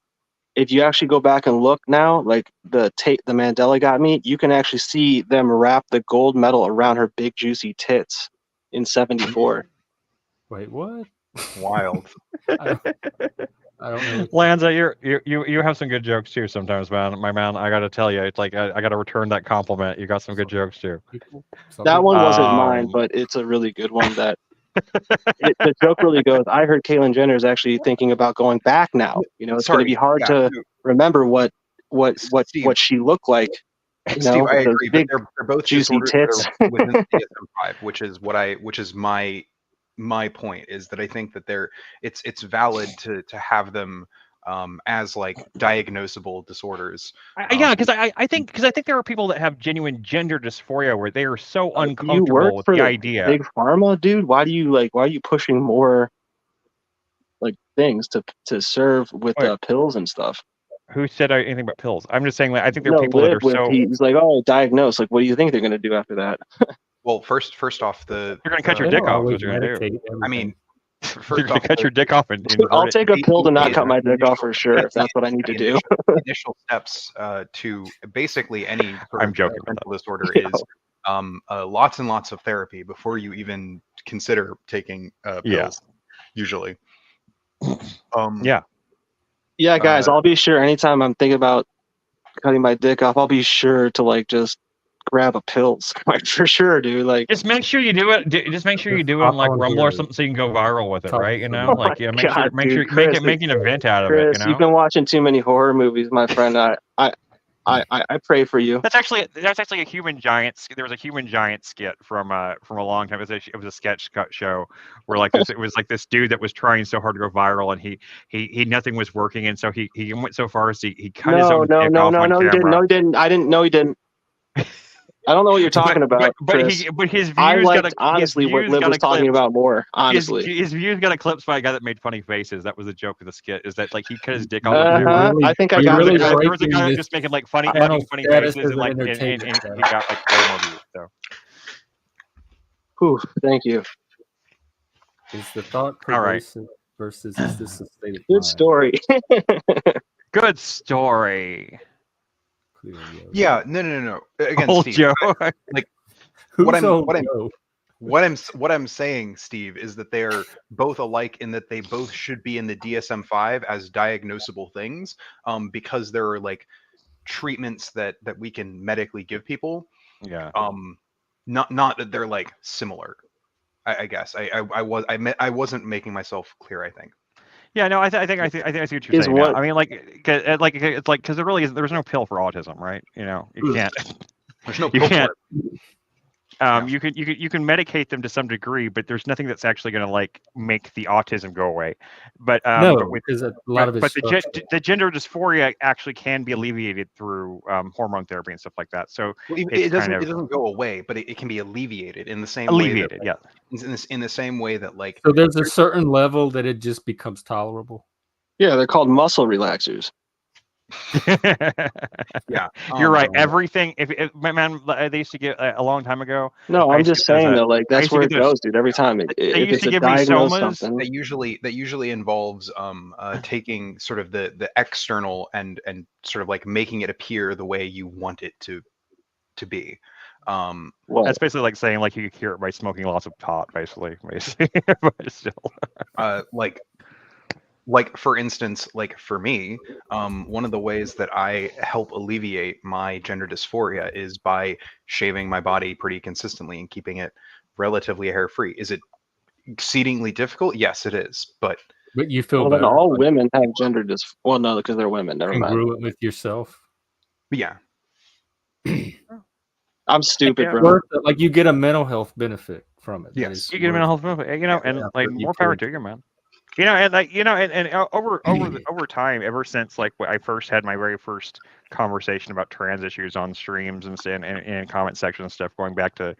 If you actually go back and look now, like the Mandela got me, you can actually see them wrap the gold medal around her big juicy tits in '74. Wait, what? Wild. I don't know. Lanza, you have some good jokes too sometimes, man. My man, I gotta tell you, it's like I gotta return that compliment. You got some good jokes too. That one wasn't mine, Um, but it's a really good one. That the joke really goes. I heard Caitlyn Jenner is actually thinking about going back now. You know, it's going to be hard to remember what she looked like. You Steve, know, I those agree, big but they're both juicy disorders tits. that are within the DSM-5, which is my point, is that I think that it's valid to have them as like diagnosable disorders. Yeah, because I think there are people that have genuine gender dysphoria where they are so You uncomfortable work with for the the idea. big pharma, dude. Why are you pushing more like things to serve with pills and stuff? Who said anything about pills? I'm just saying, like, I think there are No, people that are with so. he's like, oh, diagnose. Like, what do you think they're going to do after that? Well, first off, You're gonna cut your dick off. What you're gonna do? I mean, You're first gonna off, cut your dick off and I'll invert it. take a pill to not cut my dick off for sure. If that's what I need to do. Initial steps to basically any sort I'm of joking. mental disorder is lots and lots of therapy before you even consider taking pills. Usually. Yeah, guys, I'll be sure anytime I'm thinking about cutting my dick off, I'll be sure to like just grab a pills, like for sure, dude. Like, just make sure you do it. Just make sure you do it on like Rumble or something, so you can go viral with it, right? You know, like make sure Chris, make an event out of Chris, it. You know, you've been watching too many horror movies, my friend. I pray for you. That's actually a Human Giant. There was a Human Giant skit from a long time. It was a sketch show where like this. It was like this dude that was trying so hard to go viral, and he nothing was working, and so he went so far as he cut his own dick off on camera. He didn't. I didn't know he didn't. I don't know what you're talking about, but Chris. his views I liked, got honestly what Liv was talking about more. Honestly, his views got eclipsed by a guy that made funny faces. That was the joke of the skit. Is that like he cut his dick off? I think I got it. There was a guy just making like funny faces, and like and he got like way more views. So, whew, thank you. Is the thought pervasive versus is this a state of Good mind? story. Good story. Yeah, no. Again, Old Steve, Joe. Like what I'm saying, Steve, is that they're both alike in that they both should be in the DSM-5 as diagnosable things, because there are like treatments that we can medically give people. Yeah. Not that they're like similar. I guess I wasn't making myself clear, I think. Yeah, no, I think I see what you're saying. Now. I mean, it's like because there's no pill for autism, right? You know, you can't. There's no pill for it. You can medicate them to some degree, but there's nothing that's actually going to like make the autism go away. But because a lot of it. But the gender dysphoria actually can be alleviated through hormone therapy and stuff like that. So it doesn't go away, but it can be alleviated in the same way. In the same way that like. So there's a certain level that it just becomes tolerable. Yeah, they're called muscle relaxers. Yeah, you're right. Everything. If my man, they used to get a long time ago. No, I'm just saying that like that's where it goes, dude. Every time if it's a diagnosed something, that usually involves taking sort of the external and sort of like making it appear the way you want it to be. That's basically like saying like you could cure it by smoking lots of pot, basically. But still, like for instance, like for me, one of the ways that I help alleviate my gender dysphoria is by shaving my body pretty consistently and keeping it relatively hair free. Is it exceedingly difficult? Yes, it is. But you feel well, better. Then all women have gender well, no, because they're women. Never mind. Congruent with yourself. Yeah. I'm stupid, bro. Like you get a mental health benefit from it. Yes, you get a mental health benefit, and like more power to you, man. And like and over time, ever since like I first had my very first conversation about trans issues on streams and comment section and stuff, going back to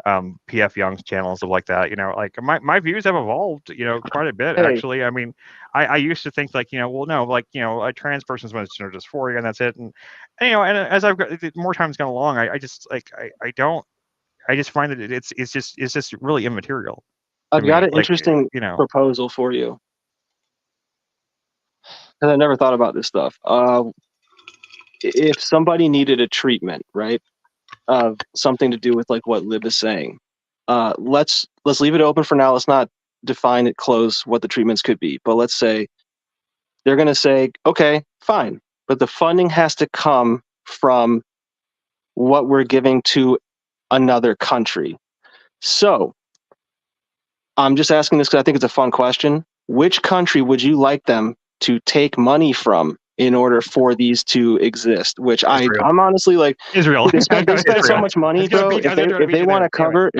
PF Young's channel and stuff like that. Like my views have evolved, quite a bit actually. I mean, I used to think like, well, no, like, a trans person's gender dysphoria and that's it. And and as I've got more times gone along, I just like I just find that it's just really immaterial. I've got an interesting proposal for you. Because I never thought about this stuff. If somebody needed a treatment, right? Something to do with like what Lib is saying. Let's leave it open for now. Let's not define it close what the treatments could be. But let's say they're going to say, okay, fine, but the funding has to come from what we're giving to another country. So I'm just asking this because I think it's a fun question. Which country would you like them to take money from in order for these to exist? Which I'm honestly like, Israel. They spend so much money, bro. If they want to cover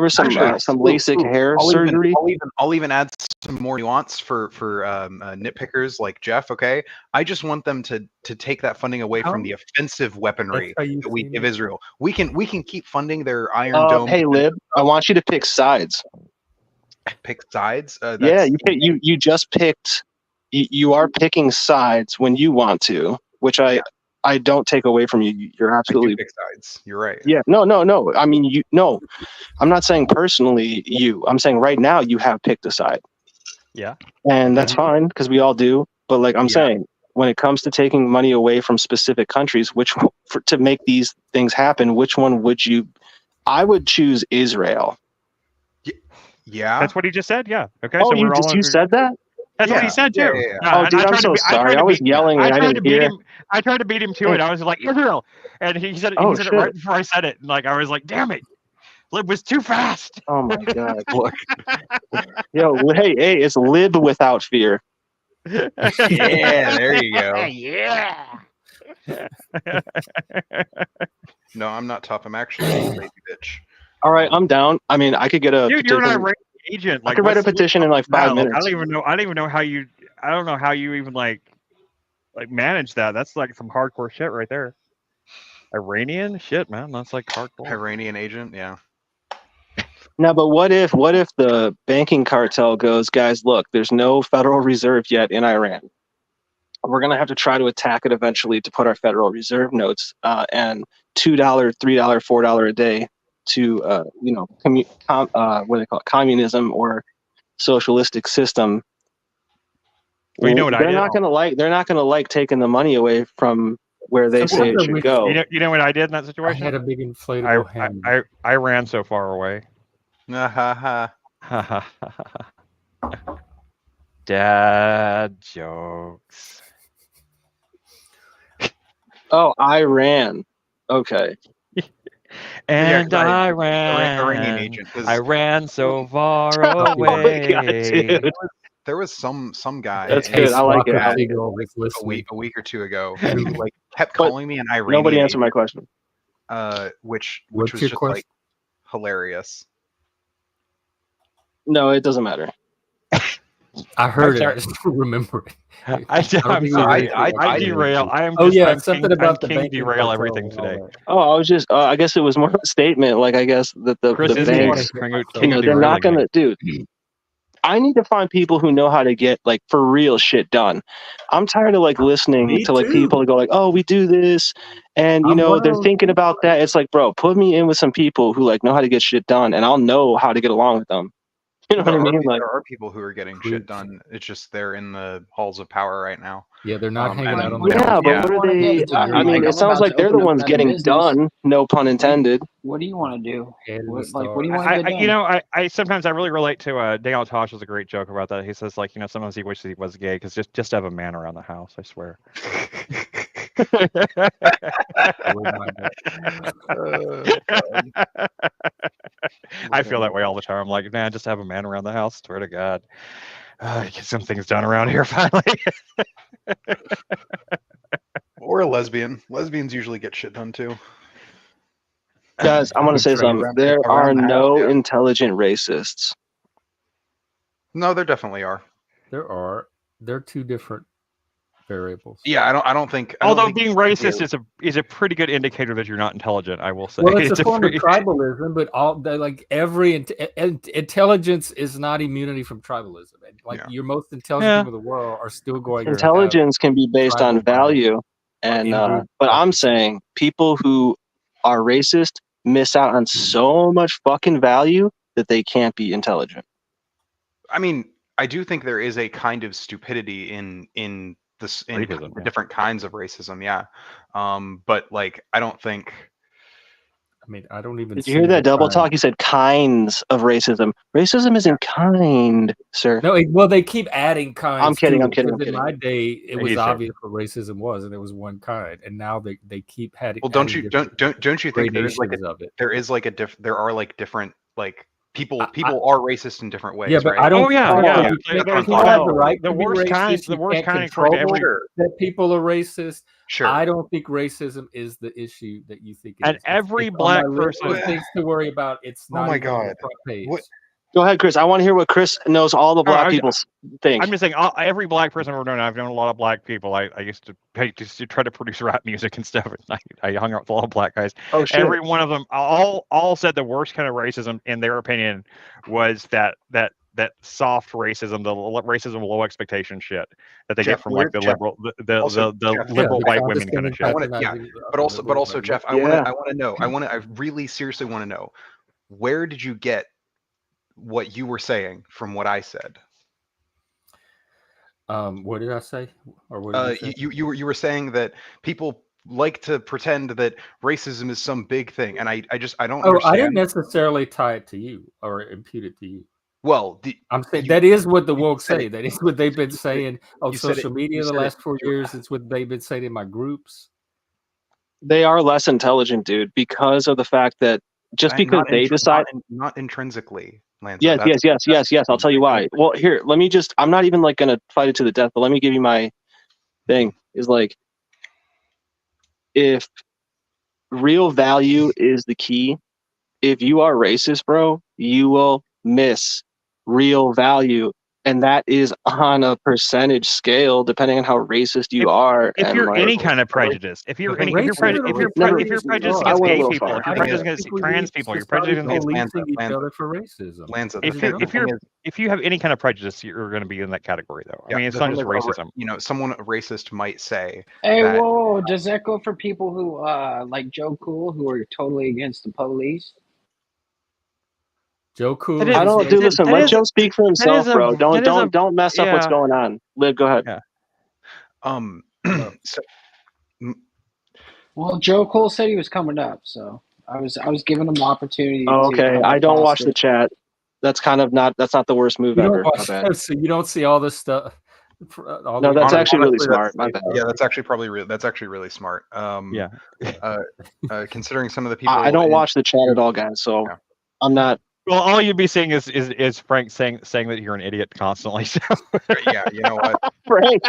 some LASIK hair surgery, I'll even add some more nuance for nitpickers like Jeff. Okay, I just want them to take that funding away from the offensive weaponry that we give Israel. We can keep funding their Iron Dome. Hey, Lib, I want you to pick sides. Pick sides? Yeah, you just picked. You are picking sides when you want to, which I don't take away from you. You're absolutely pick sides. You're right. Yeah, no. I mean, I'm not saying personally you. I'm saying right now you have picked a side. Yeah, and that's fine because we all do. But like I'm saying, when it comes to taking money away from specific countries, to make these things happen, which one would you? I would choose Israel. Yeah, that's what he just said. Yeah. Okay. Oh, so you said that? That's what he said too. Oh, dude, I'm so sorry. I was yelling and I didn't hear. I tried to beat him to it. I was like, Israel, and he said it right before I said it. And like I was like, damn it, Lib was too fast. Oh my god. Yo, hey, it's Lib without fear. Yeah, there you go. Yeah. No, I'm not tough. I'm actually a lazy bitch. All right, I'm down. I mean, I could get a dude. You're an agent. Like, I could write a petition in like 5 minutes. I don't even know how you. I don't know how you even like manage that. That's like some hardcore shit right there. Iranian shit, man. That's like hardcore. Iranian agent, yeah. No, but what if the banking cartel goes, guys, look, there's no Federal Reserve yet in Iran. We're going to have to try to attack it eventually to put our Federal Reserve notes and $2, $3, $4 a day to, what do they call it, communism or socialistic system. Well, you know what they're not going to like taking the money away from where they say it should go. You know what I did in that situation? I had a big inflatable hand. I ran so far away. Dad jokes. Oh, I ran. Okay. And yeah, I ran. Iranian agent. I ran so far away. God, there was some guy. That's good. I like it. A week or two ago, who like kept calling me an Iranian. Nobody answered my question. Which was just like hilarious. No, it doesn't matter. I heard it. I just don't remember it. I'm sorry. I derail. I am. Something about the king derail everything today. Oh, I was just. I guess it was more of a statement. Like I guess that the banks, they're not gonna, dude. I need to find people who know how to get like for real shit done. I'm tired of like listening to like people who go like, oh, we do this, and they're thinking about that. It's like, bro, put me in with some people who like know how to get shit done, and I'll know how to get along with them. You know what I mean? Like, there are people who are getting shit done. It's just they're in the halls of power right now. Yeah, they're not hanging out on the but what are they? I mean, it sounds like they're the ones getting done. No pun intended. What do you want to do? What do you want to do? I sometimes I really relate to Daniel Tosh has a great joke about that. He says like, sometimes he wishes he was gay because just to have a man around the house. I swear. I feel that way all the time. I'm like, man, just have a man around the house. Swear to God, get some things done around here finally. Or a lesbian. Lesbians usually get shit done too. Guys, I'm going to say something. There are no intelligent racists. No, there definitely are. There are. They're two different variables. Yeah, I don't think. Although being racist is a pretty good indicator that you're not intelligent, I will say. Well, it's a form of tribalism, but every intelligence is not immunity from tribalism. Your most intelligent people in the world are still going. Intelligence can be based on value, and but I'm saying people who are racist miss out on so much fucking value that they can't be intelligent. I mean, I do think there is a kind of stupidity in different kinds of racism, yeah. But like, I don't think. I mean, I don't even. Did you hear that double talk? You said kinds of racism. Racism isn't kind, sir. No, well, they keep adding kinds. I'm kidding. In my day, it was obvious what racism was, and it was one kind. And now they keep adding. Well, don't you think there is like there are like different like. People are racist in different ways. Yeah, but right? I don't. People have the right. The worst kind. That people are racist. Sure. I don't think racism is the issue that you think. And every black person things to worry about. It's not. Oh my God. On the front page. What? Go ahead, Chris. I want to hear what Chris knows all the black people think. I'm just saying, every black person I've ever known, I've known a lot of black people. I used to try to produce rap music and stuff. I hung out with a lot of black guys. Oh, shit. Every one of them, all said the worst kind of racism, in their opinion, was that soft racism, the racism with low expectation shit that they get from like the liberal, the liberal white women kind of shit. But also, Jeff, I want to know. I really seriously want to know, where did you get what you were saying from what I said? What did I say? Or what did you were saying that people like to pretend that racism is some big thing, and I don't understand. I didn't necessarily tie it to you or impute it to you. Well, I'm saying that is what the woke say. That is what they've been saying on social media the last 4 years. It's what they've been saying in my groups. They are less intelligent, dude, because of the fact that just because they decide not intrinsically. Lance, yes. I'll tell you why. Well, here, let me just. I'm not even like gonna fight it to the death, but let me give you my thing. Is like, if real value is the key, if you are racist, bro, you will miss real value, and that is on a percentage scale depending on how racist you are. If you're any kind of prejudice, if you're prejudiced against gay people, if you're prejudiced against trans people, you're prejudiced against each other for racism. If you have any kind of prejudice, you're going to be in that category, though. I mean, it's not just racism. Someone racist might say. Hey, whoa! Does that go for people who like Joe Cool, who are totally against the police? Joe Cool. I don't do. Listen, let Joe speak for himself, bro. Don't mess up what's going on. Liv, go ahead. Yeah. Well, Joe Cole said he was coming up, so I was giving him the opportunity. Okay, I don't watch the chat. That's not the worst move ever. So you don't see all this stuff. No, that's actually really smart. Yeah, that's actually really smart. Considering some of the people. I don't watch the chat at all, guys. So I'm not. Well, all you'd be seeing is Frank saying that you're an idiot constantly. So. Yeah, you know what, Frank?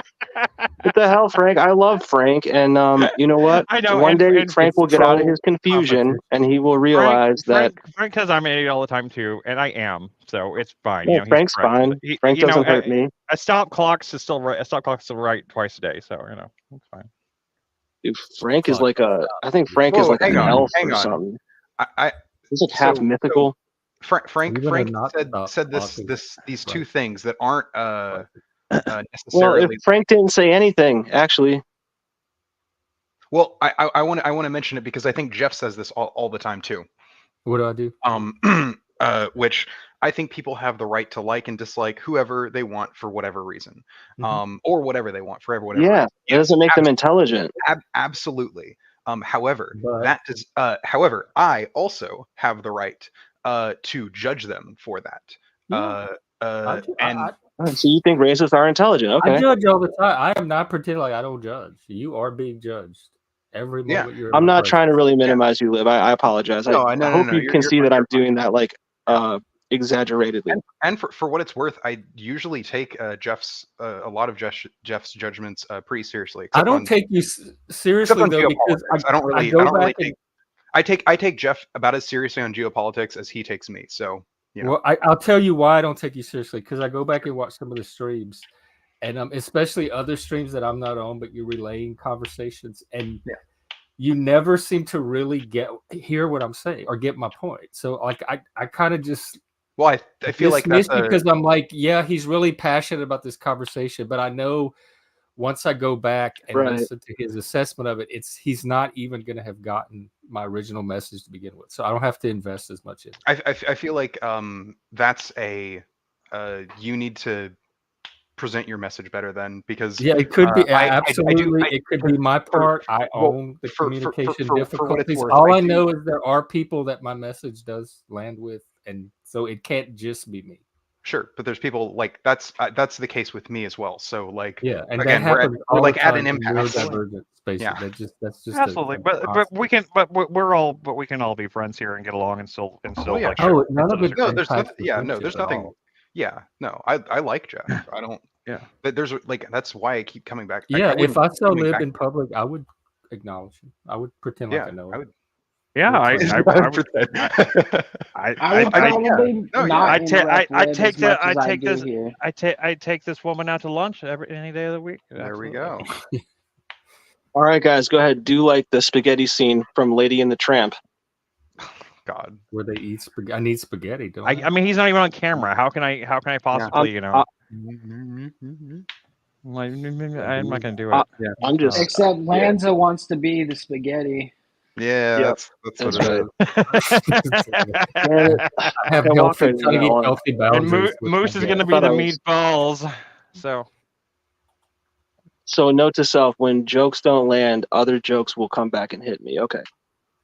What the hell, Frank? I love Frank, and you know what? I know. One day Frank will get out of his confusion, and he will realize that Frank says I'm an idiot all the time too, and I am. So it's fine. Yeah, Frank's fine. Frank doesn't hurt me. A stop clock is still right. A stop clock is still right twice a day. So it's fine. Dude, Frank is like I think Frank is like an elf or something. He's like half mythical. Frank said these two things that aren't necessarily. Well, if Frank didn't say anything, actually. Well, I want to mention it because I think Jeff says this all the time too. What do I do? Which I think people have the right to like and dislike whoever they want for whatever reason, or whatever they want for whatever. Yeah, it doesn't make them intelligent. Absolutely. However, I also have the right to judge them for that. So you think racists are intelligent? Okay. I judge all the time. I am not pretending like I don't judge. You are being judged every moment. I'm not trying to really minimize you, Liv. I apologize. I hope you can see that I'm doing that like exaggeratedly. And for what it's worth, I usually take Jeff's a lot of Jeff's judgments pretty seriously. I don't take you seriously though, because I don't really take. I take Jeff about as seriously on geopolitics as he takes me. So, you know. Well, I'll tell you why I don't take you seriously, because I go back and watch some of the streams, and especially other streams that I'm not on, but you're relaying conversations, and you never seem to really hear what I'm saying or get my point. So, like, I kind of just I feel like that's because I'm like, yeah, he's really passionate about this conversation, but I know once I go back and listen to his assessment of it, he's not even going to have gotten my original message to begin with. So I don't have to invest as much in it. I feel like that's you need to present your message better then, because it could be absolutely it could be my part. I own the communication difficulties. All I know is there are people that my message does land with, and so it can't just be me. Sure, but there's people like that's the case with me as well. So like, and again, we're like at an impasse. Space. Yeah, that's just absolutely. But we can we can all be friends here and get along and still like. Oh, none of it. No, there's nothing. Yeah, no, there's nothing. Yeah, no, I like Jeff. I don't. Yeah, there's like that's why I keep coming back. Yeah, if I still lived in public, I would acknowledge him. I would pretend like I know him. I would. Yeah, I take this woman out to lunch any day of the week. There we go. All right, guys, go ahead. Do like the spaghetti scene from Lady and the Tramp. God, where they eat spaghetti. I need spaghetti. Don't I mean, he's not even on camera. How can I possibly, I'm not gonna do it. I'm just. Except Lanza wants to be the spaghetti. Yeah, that's what it is. I have healthy boundaries. Moose is going to be the meatballs. So note to self: when jokes don't land, other jokes will come back and hit me. Okay.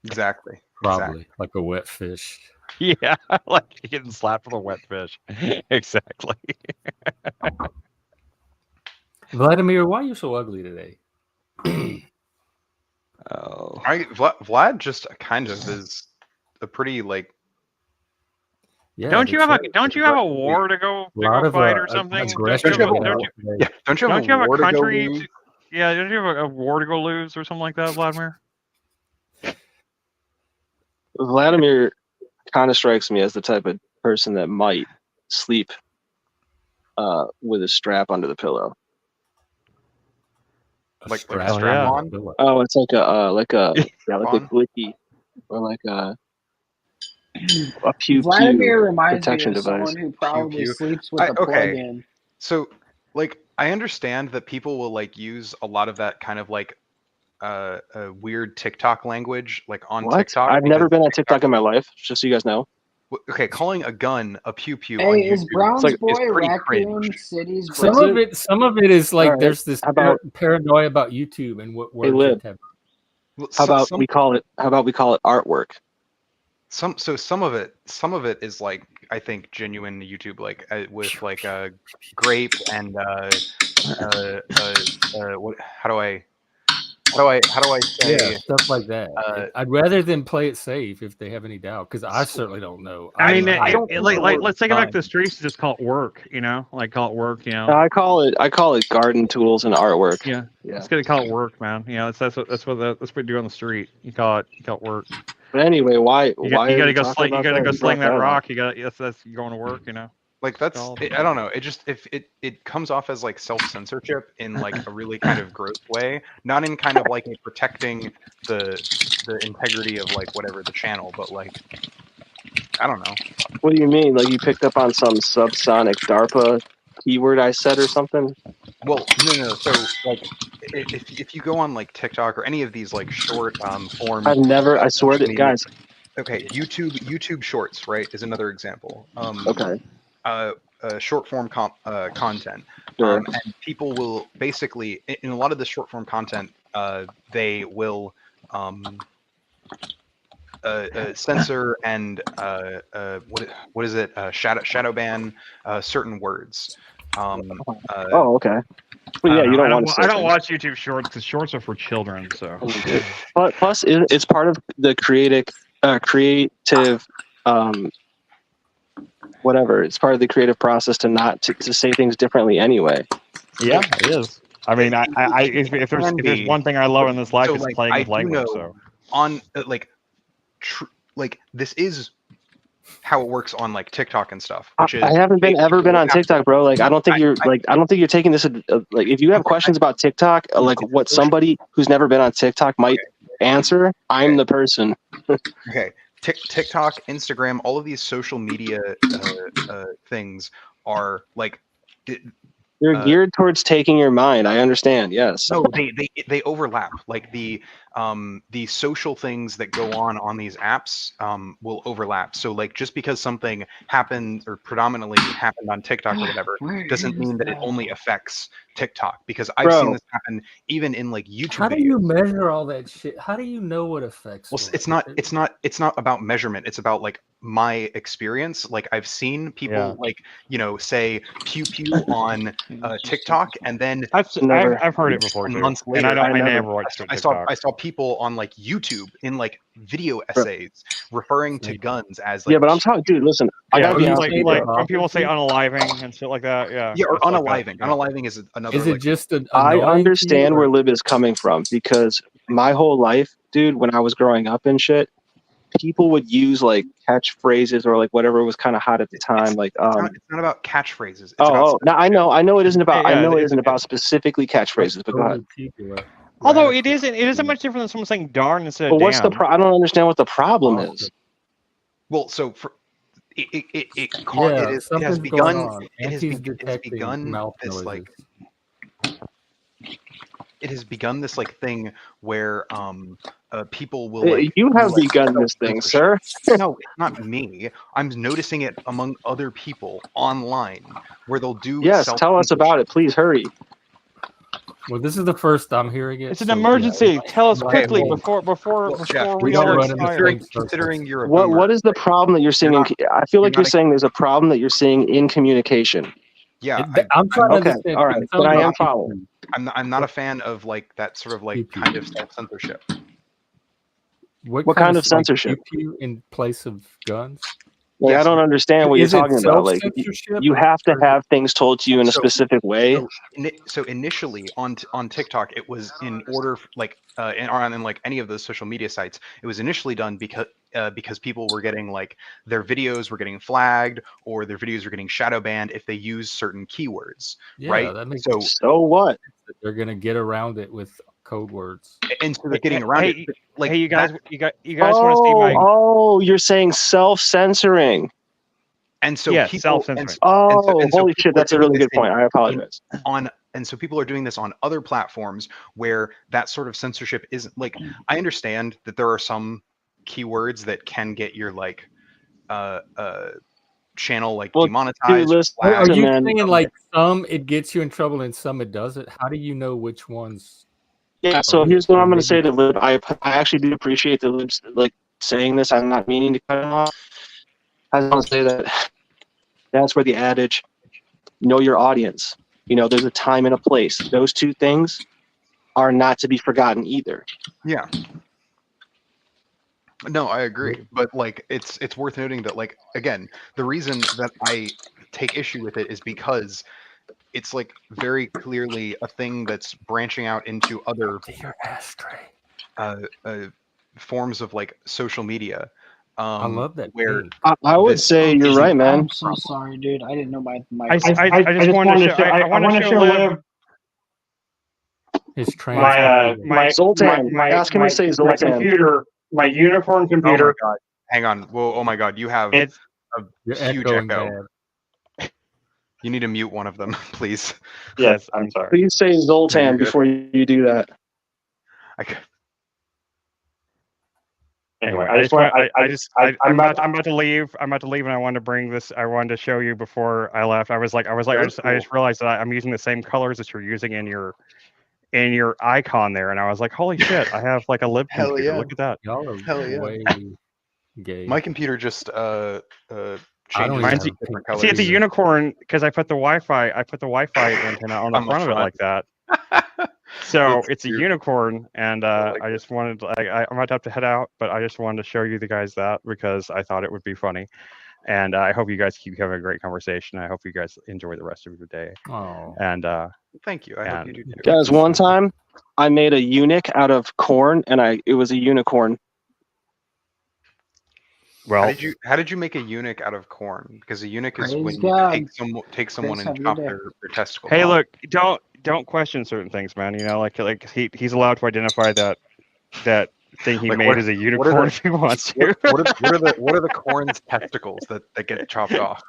Exactly. Probably like a wet fish. Yeah, like getting slapped with a wet fish. Exactly. Vladimir, why are you so ugly today? Oh, Vlad just kind of is a pretty like. Yeah, don't you have a war to go fight or something? Don't you have a country? Don't you have a war to go lose or something like that, Vladimir? Vladimir kind of strikes me as the type of person that might sleep with a strap under the pillow. Like a strap on? Oh, it's like a blicky or like a pew Vladimir reminds me of device. Someone who probably sleeps with a plug-in. So, like, I understand that people will like use a lot of that kind of like weird TikTok language, like on TikTok. I've never been on TikTok in my life, just so you guys know. Okay, calling a gun a pew pew. Hey, is Brown's Boy Raccoon City's? Some of it is like there's this paranoia about YouTube and what words it have. How about we call it artwork? Some of it is like, I think, genuine YouTube, like with like grape and what? How do I say stuff like that? I'd rather than play it safe if they have any doubt, because I certainly don't know. I mean, let's take it back to the streets and just call it work. Call it work. I call it garden tools and artwork. Yeah. It's gonna call it work, man. That's what we do on the street. You call it work. But anyway, why? You gotta go sling that rock. That's going to work. Like that's I don't know. It just it comes off as like self-censorship in like a really kind of gross way, not in kind of like a protecting the integrity of like whatever the channel, but like I don't know. What do you mean? Like you picked up on some subsonic DARPA keyword I said or something? Well, no. So like if you go on like TikTok or any of these like short form, I swear to guys. Okay, YouTube Shorts, right, is another example. Okay. Short form content, sure. And people will basically in a lot of the short form content they will censor and what is it shadow ban certain words. Okay. Well, yeah, you don't want to. I don't watch YouTube Shorts because Shorts are for children. So, plus, it's part of the creative whatever. It's part of the creative process to say things differently anyway. Yeah, it is. I mean, if there's one thing I love in this life, so, it's like, playing I with do language. know So on like this is how it works on like TikTok and stuff, which is I haven't ever been on TikTok, bro. Like, I don't think you're taking this. Like, if you have questions about TikTok, like what somebody who's never been on TikTok might answer, I'm the person. Okay, TikTok, Instagram, all of these social media things are like. They're geared towards taking your mind. I understand. Yes. No, they overlap. Like the social things that go on these apps will overlap. So like just because something happened or predominantly happened on TikTok or whatever doesn't mean that it only affects TikTok, because I've seen this happen even in like YouTube How do videos. you measure all that shit? How do you know what affects? Well, it's not about measurement. It's about like my experience. Like I've seen people like, you know, say pew pew on TikTok, and then I've heard it before too. months later, and I never watched TikTok. I saw people on like YouTube in like video essays referring to guns as like. Yeah, but I'm talking, dude. Listen, I gotta be honest with you, like bro. when people say unaliving and shit like that. Yeah. Yeah, or unaliving. Like that, unaliving is another. Is it like, just an? I understand where Lib is coming from, because my whole life, dude, when I was growing up and shit, people would use like catchphrases or like whatever was kind of hot at the time. Like, it's not about catchphrases. It's now I know it isn't about. Yeah, I know it isn't about specifically catchphrases, but go ahead. Although it isn't much different than someone saying darn instead of But what's damn. I don't understand what the problem is. Well, so for it has begun this like. It has begun this like thing where people will like. You have begun this thing, sir. No, it's not me. I'm noticing it among other people online, where they'll do. Yes, tell us about it, please. Hurry. Well, this is the first I'm hearing it. It's an emergency. Yeah. Tell us quickly before Jeff, we are considering you're a boomer. What is the problem that you're seeing? I feel like you're saying there's a problem that you're seeing in communication. Yeah, I'm trying to understand. All right, but I am following. I'm not a fan of like that sort of like kind of self-censorship. What kind of censorship? In place of guns? Like, I don't understand what you're talking about. Like, you have to have things told to you in a specific way. So initially on TikTok, it was in order like in like any of those social media sites, it was initially done because people were getting like their videos were getting flagged or their videos were getting shadow banned if they use certain keywords, right? That makes sense. So what? They're gonna get around it with code words. And so they're getting around it. Like, hey, you guys want to see my? Oh, you're saying self-censoring. And so self-censoring. Holy shit, that's a really good point. I apologize. And so people are doing this on other platforms where that sort of censorship isn't like. I understand that there are some keywords that can get your like channel like demonetized. Dude, are you saying like some it gets you in trouble and some it doesn't? How do you know which ones? Yeah, so here's what I'm going to say to Lib. I actually do appreciate the Lib's like saying this. I'm not meaning to cut him off. I just want to say that that's where the adage, know your audience. You know, there's a time and a place. Those two things are not to be forgotten either. Yeah. No, I agree. But like it's worth noting that like again, the reason that I take issue with it is because it's like very clearly a thing that's branching out into other forms of like social media. I love that. Where I would say you're right, man. I'm so sorry, dude. I didn't know my. I just wanted to show Lib his trans. Zoltan. Ask him to say Zoltan. My unicorn computer. Oh my god! Hang on. Whoa! Oh my god! You have a huge echo. You need to mute one of them, please. Yes, I'm sorry. Please say Zoltan before you do that. Anyway, I'm about to leave. I'm about to leave, and I wanted to bring this. I wanted to show you before I left. I just realized that I'm using the same colors that you're using in your icon there, and I was like, holy shit! I have like a Lib computer. Yeah. Look at that. Y'all are Hell yeah. way gay. My computer just changes different colors. See, it's a unicorn because I put the Wi-Fi antenna on the front of it like that. So it's a unicorn, and I just wanted. I'm about to have to head out, but I just wanted to show you the guys that because I thought it would be funny. And I hope you guys keep having a great conversation. I hope you guys enjoy the rest of your day. Oh, and thank you. I hope you do too. Guys, one time I made a eunuch out of corn, and it was a unicorn. Well, how did you make a eunuch out of corn? Because a eunuch is Praise when you God. take someone Chris, and have a chop good day. their testicles hey, off. look, don't question certain things, man. You know, like he's allowed to identify that thing he Like, made as a unicorn if he wants to. What are the corn's testicles that get chopped off?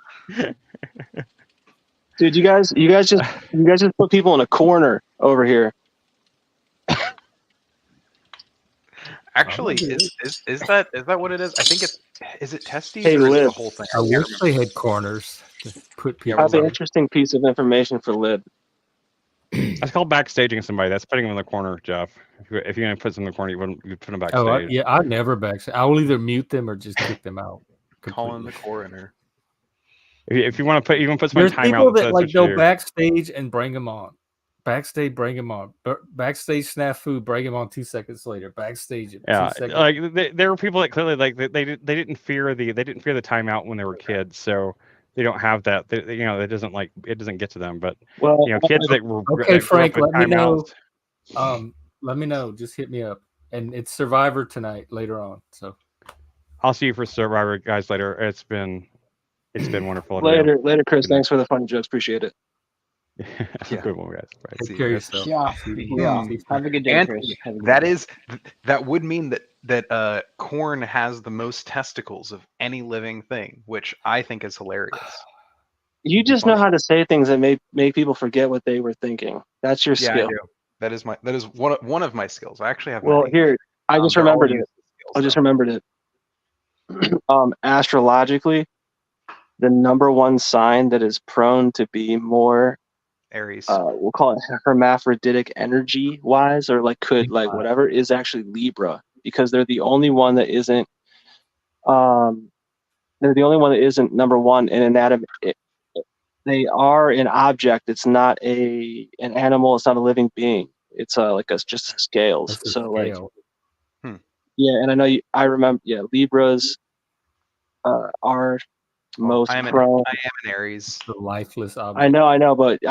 Dude, you guys just put people in a corner over here. Actually, is that what it is? I think is it testes Hey, or is it the Lib. whole thing? I wish they had corners to put people. I have an in. interesting piece of information for Lib. That's called backstaging somebody. That's putting them in the corner, Jeff. If you're gonna put them in the corner, you put them backstage. Yeah, I never backstage. I will either mute them or just kick them out. Calling the coroner. If you want to put some There's timeout. people that like go backstage and bring them on. Backstage, bring them on. Backstage snafu, bring them on 2 seconds later. Backstage, 2 seconds. Like there were people that clearly like they didn't fear the timeout when they were kids, so they don't have that. It doesn't get to them. But kids that were okay, Frank, let me know. Timeouts. Let me know. Just hit me up, and it's Survivor tonight later on. So I'll see you for Survivor, guys. Later. It's been wonderful. Later, Chris. Thanks for the fun jokes. Appreciate it. Have a good one, guys. Bye. Take care of yourself. Yeah. Have a good day, Chris. That would mean that corn has the most testicles of any living thing, which I think is hilarious. You just know how to say things that make people forget what they were thinking. That's your skill. I do. That is one of my skills. I actually have. Well, many. here I just remembered it. I just remembered it. Astrologically, the number one sign that is prone to be more Aries. We'll call it hermaphroditic energy wise, or whatever, is actually Libra, because they're the only one that isn't. They're the only one that isn't number one in anatomy. They are an object. It's not an animal. It's not a living being. It's just scales. Scale. Yeah, and I know I remember. Yeah, Libras are most prone. I am an Aries. The lifeless object. I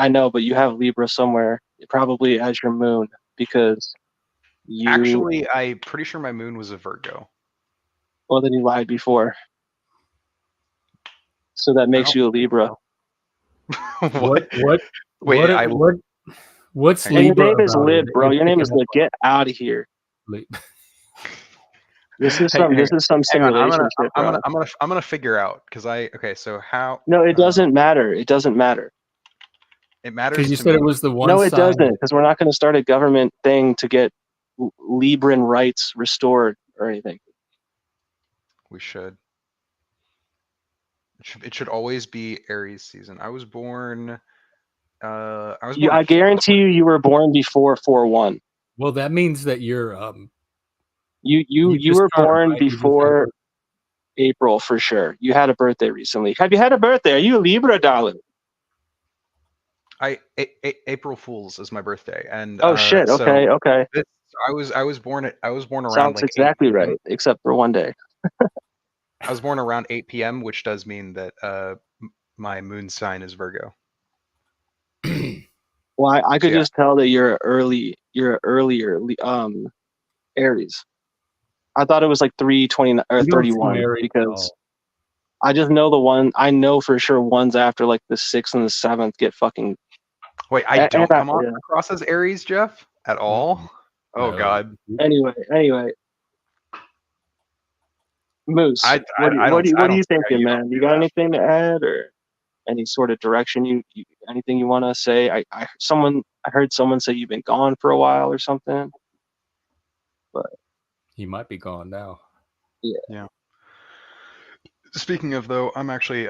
know, but you have Libra somewhere, probably as your moon, because you. Actually, I'm pretty sure my moon was a Virgo. Well, then you lied before. So that makes you a Libra. What's and Libra? Your name is Lib, bro. Your name is Lib. Get out of here. This is some simulation shit, bro. I'm gonna figure out so how? No, it doesn't matter. It doesn't matter. It matters because you said it was the one. No, it doesn't, because we're not going to start a government thing to get Libran rights restored or anything. We should. It should always be Aries season. I was born. I guarantee you were born before 4/1. Well, that means that you're You were born before April for sure. You had a birthday recently. Have you had a birthday? Are you a Libra, darling? April Fools is my birthday, and shit. Okay, okay. I was born around. Sounds exactly right, except for one day. I was born around 8 p.m., which does mean that my moon sign is Virgo. Well, I could just tell that you're earlier Aries. I thought it was like 3/29 or 31 because I just know the one. I know for sure ones after like the 6th and the 7th get fucking. Wait, I don't come across as Aries, Jeff, at all. Oh God. Anyway. Moose, what are you thinking, man? You got anything to add or any sort of direction? You anything you want to say? I heard someone say you've been gone for a while or something, but he might be gone now. Yeah. Speaking of though, I'm actually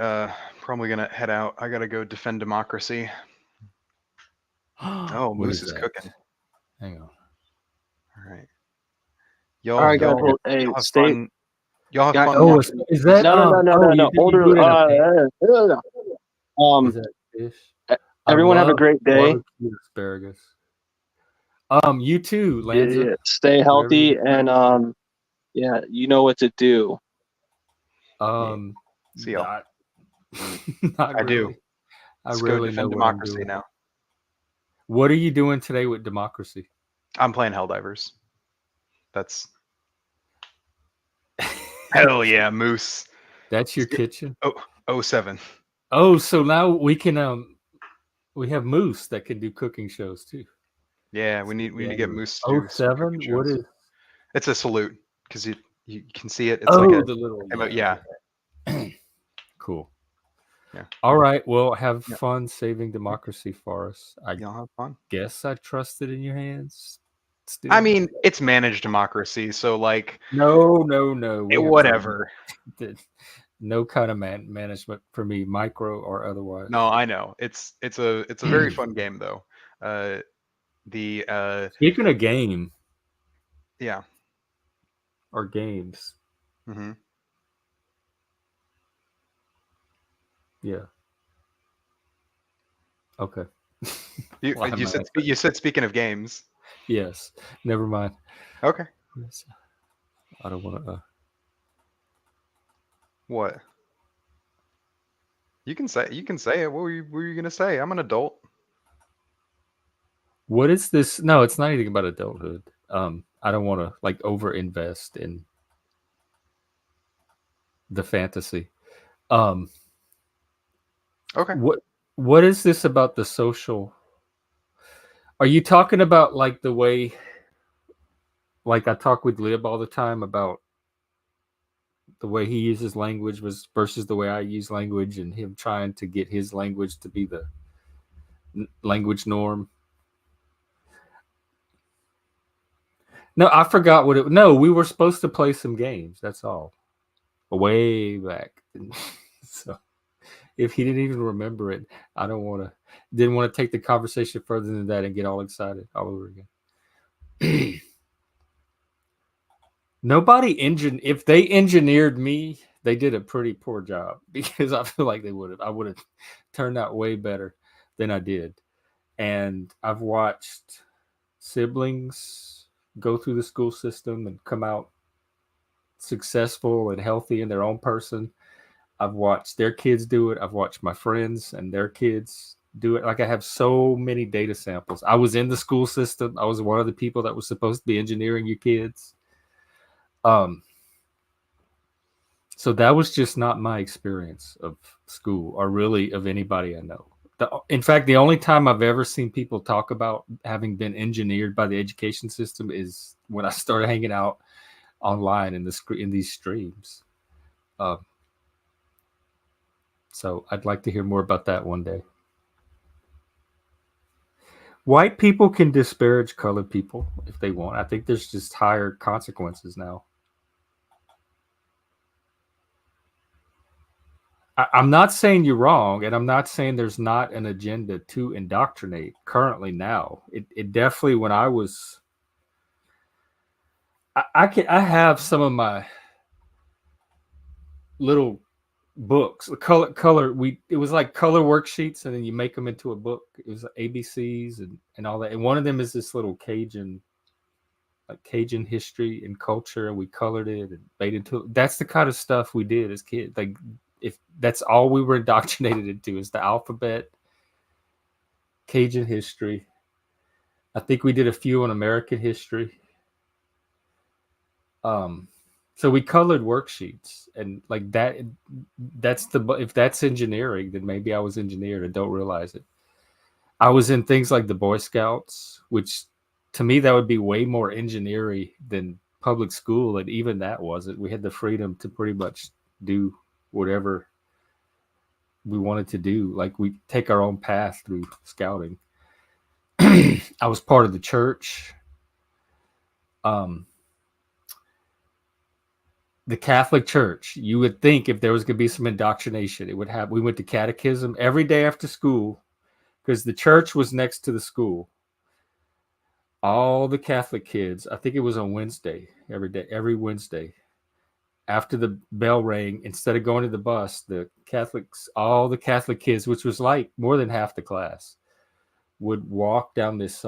probably gonna head out. I gotta go defend democracy. Oh, Moose is cooking. Hang on. All right. All right, guys. Well, hey, stay. Y'all have fun. Oh, is that no. Older. Is that fish? Everyone have a great day. Asparagus. You too, Lanza. Yeah. Stay healthy and you know what to do. See y'all. Not I really. do. I Let's really go defend know what I'm democracy doing. now. What are you doing today with democracy? I'm playing Helldivers. That's Hell yeah. Moose. That's your kitchen? Oh, 07. Oh, so now we can we have Moose that can do cooking shows too. Yeah, we need to get Moose to do 07? What is? It's a salute because you can see it. It's Oh, like the little yeah. Cool. Yeah. All right. Well, have fun saving democracy for us. Y'all have fun. Guess I trust it in your hands. Still. I mean, it's managed democracy, so like no. Whatever. No kind of management for me, micro or otherwise. No, I know. It's a very fun game though. Speaking of game. Yeah. Or games. Mm-hmm. Yeah. Okay. You said speaking of games. Yes. Never mind. Okay. I don't want to. What? You can say it. What were you gonna say? I'm an adult. What is this? No, it's not anything about adulthood. I don't want to like over invest in the fantasy. Okay. What is this about the social? Are you talking about like the way, like I talk with Lib all the time about the way he uses language versus the way I use language, and him trying to get his language to be the language norm? No, I forgot what it. No, we were supposed to play some games. That's all. Way back. So if he didn't even remember it, I didn't want to take the conversation further than that and get all excited all over again. If they engineered me, they did a pretty poor job, because I feel like I would have turned out way better than I did. And I've watched siblings go through the school system and come out successful and healthy in their own person. I've watched their kids do it. I've watched my friends and their kids do it. Like, I have so many data samples. I was in the school system. I was one of the people that was supposed to be engineering your kids. So that was just not my experience of school, or really of anybody I know. In fact, the only time I've ever seen people talk about having been engineered by the education system is when I started hanging out online in these streams. So I'd like to hear more about that one day. White people can disparage colored people if they want. I think there's just higher consequences now. I'm not saying you're wrong, and I'm not saying there's not an agenda to indoctrinate currently now. It definitely, when I was, I have some of my little books, it was like color worksheets, and then you make them into a book. It was ABCs and all that. And one of them is this little Cajun history and culture, and we colored it and made it into. That's the kind of stuff we did as kids. Like, if that's all we were indoctrinated into, is the alphabet, Cajun history. I think we did a few on American history. So we colored worksheets, and like that. If that's engineering, then maybe I was engineered and don't realize it. I was in things like the Boy Scouts, which to me that would be way more engineering than public school, and even that wasn't. We had the freedom to pretty much do whatever we wanted to do. Like, we take our own path through scouting. I was part of the church. The Catholic Church, you would think if there was going to be some indoctrination, it would have. We went to catechism every day after school, because the church was next to the school. All the Catholic kids, I think it was on Wednesday, every Wednesday, after the bell rang, instead of going to the bus, all the Catholic kids, which was like more than half the class, would walk down this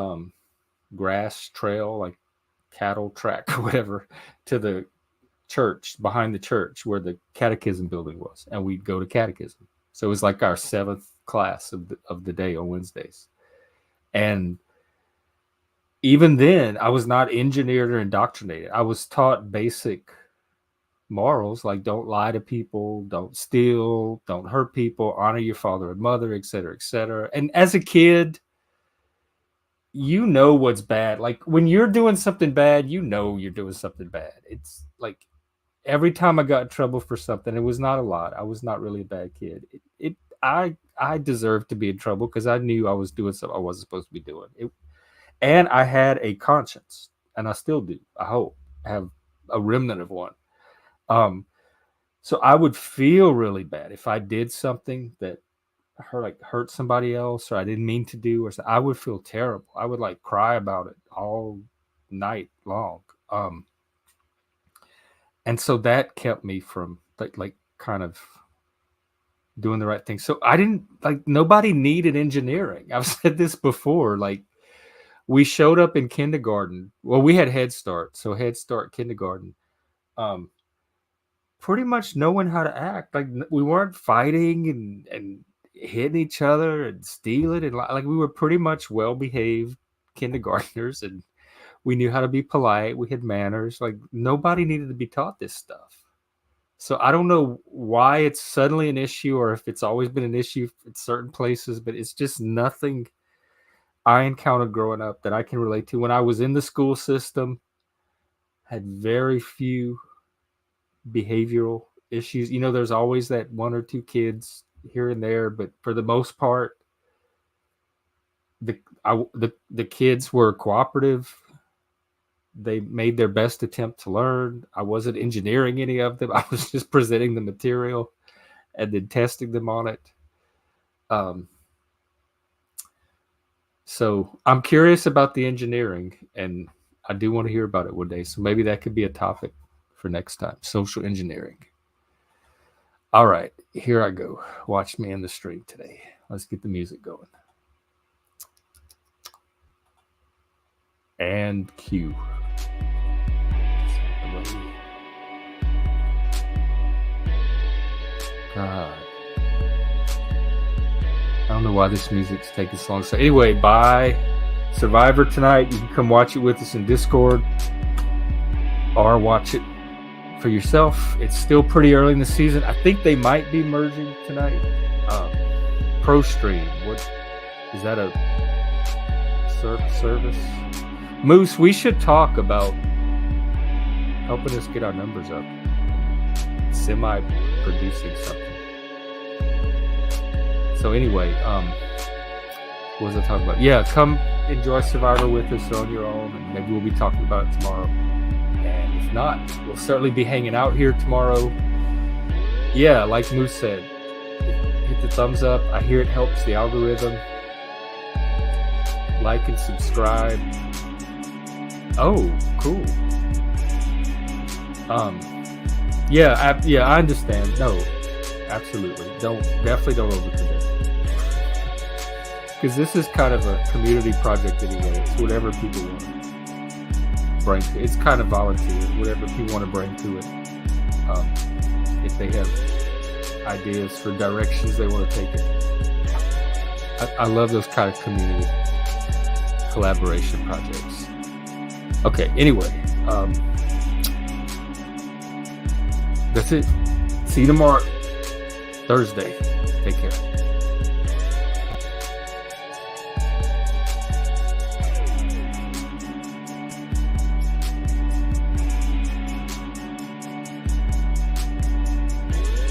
grass trail, like cattle track or whatever, to the church, behind the church where the catechism building was, and we'd go to catechism. So it was like our 7th class of the day on Wednesdays. And even then, I was not engineered or indoctrinated. I was taught basic morals, like don't lie to people, don't steal, don't hurt people, honor your father and mother, et cetera, et cetera. And as a kid, you know what's bad. Like when you're doing something bad, you know you're doing something bad. It's like every time I got in trouble for something, it was not a lot. I was not really a bad kid. I deserved to be in trouble because I knew I was doing something I wasn't supposed to be doing. And I had a conscience, and I still do. I hope I have a remnant of one. So I would feel really bad if I did something that hurt somebody else, or I didn't mean to do, or I would feel terrible. I would like cry about it all night long. And so that kept me from like kind of doing the right thing. So I didn't nobody needed engineering. I've said this before. Like we showed up in kindergarten. Well, we had Head Start, so Head Start, kindergarten. Pretty much knowing how to act. Like we weren't fighting and hitting each other and stealing, and like we were pretty much well-behaved kindergartners, and we knew how to be polite. We had manners. Like nobody needed to be taught this stuff. So I don't know why it's suddenly an issue, or if it's always been an issue in certain places, but it's just nothing I encountered growing up that I can relate to. When I was in the school system, had very few behavioral issues. You know, there's always that one or two kids here and there, but for the most part, the kids were cooperative. They made their best attempt to learn. I wasn't engineering any of them. I was just presenting the material and then testing them on it. So I'm curious about the engineering, and I do want to hear about it one day. So maybe that could be a topic for next time. Social engineering. All right, here I go. Watch me in the stream today. Let's get the music going. And cue. God. I don't know why this music's taking so long. So anyway, bye. Survivor tonight. You can come watch it with us in Discord or watch it for yourself. It's still pretty early in the season. I think they might be merging tonight. Pro Stream. What is that, a service? Moose, we should talk about helping us get our numbers up. Semi-producing something. So anyway, what was I talking about? Yeah, come enjoy Survivor with us on your own, and maybe we'll be talking about it tomorrow. And if not, we'll certainly be hanging out here tomorrow. Yeah, like Moose said, hit the thumbs up. I hear it helps the algorithm. Like and subscribe. Oh, cool. Yeah, I understand. No, absolutely. Definitely don't overcommit. Because this is kind of a community project anyway. It's whatever people want to bring to it. It's kind of volunteer, whatever people want to bring to it. If they have ideas for directions they want to take it. I love those kind of community collaboration projects. Okay, anyway. That's it. See you tomorrow, Thursday. Take care.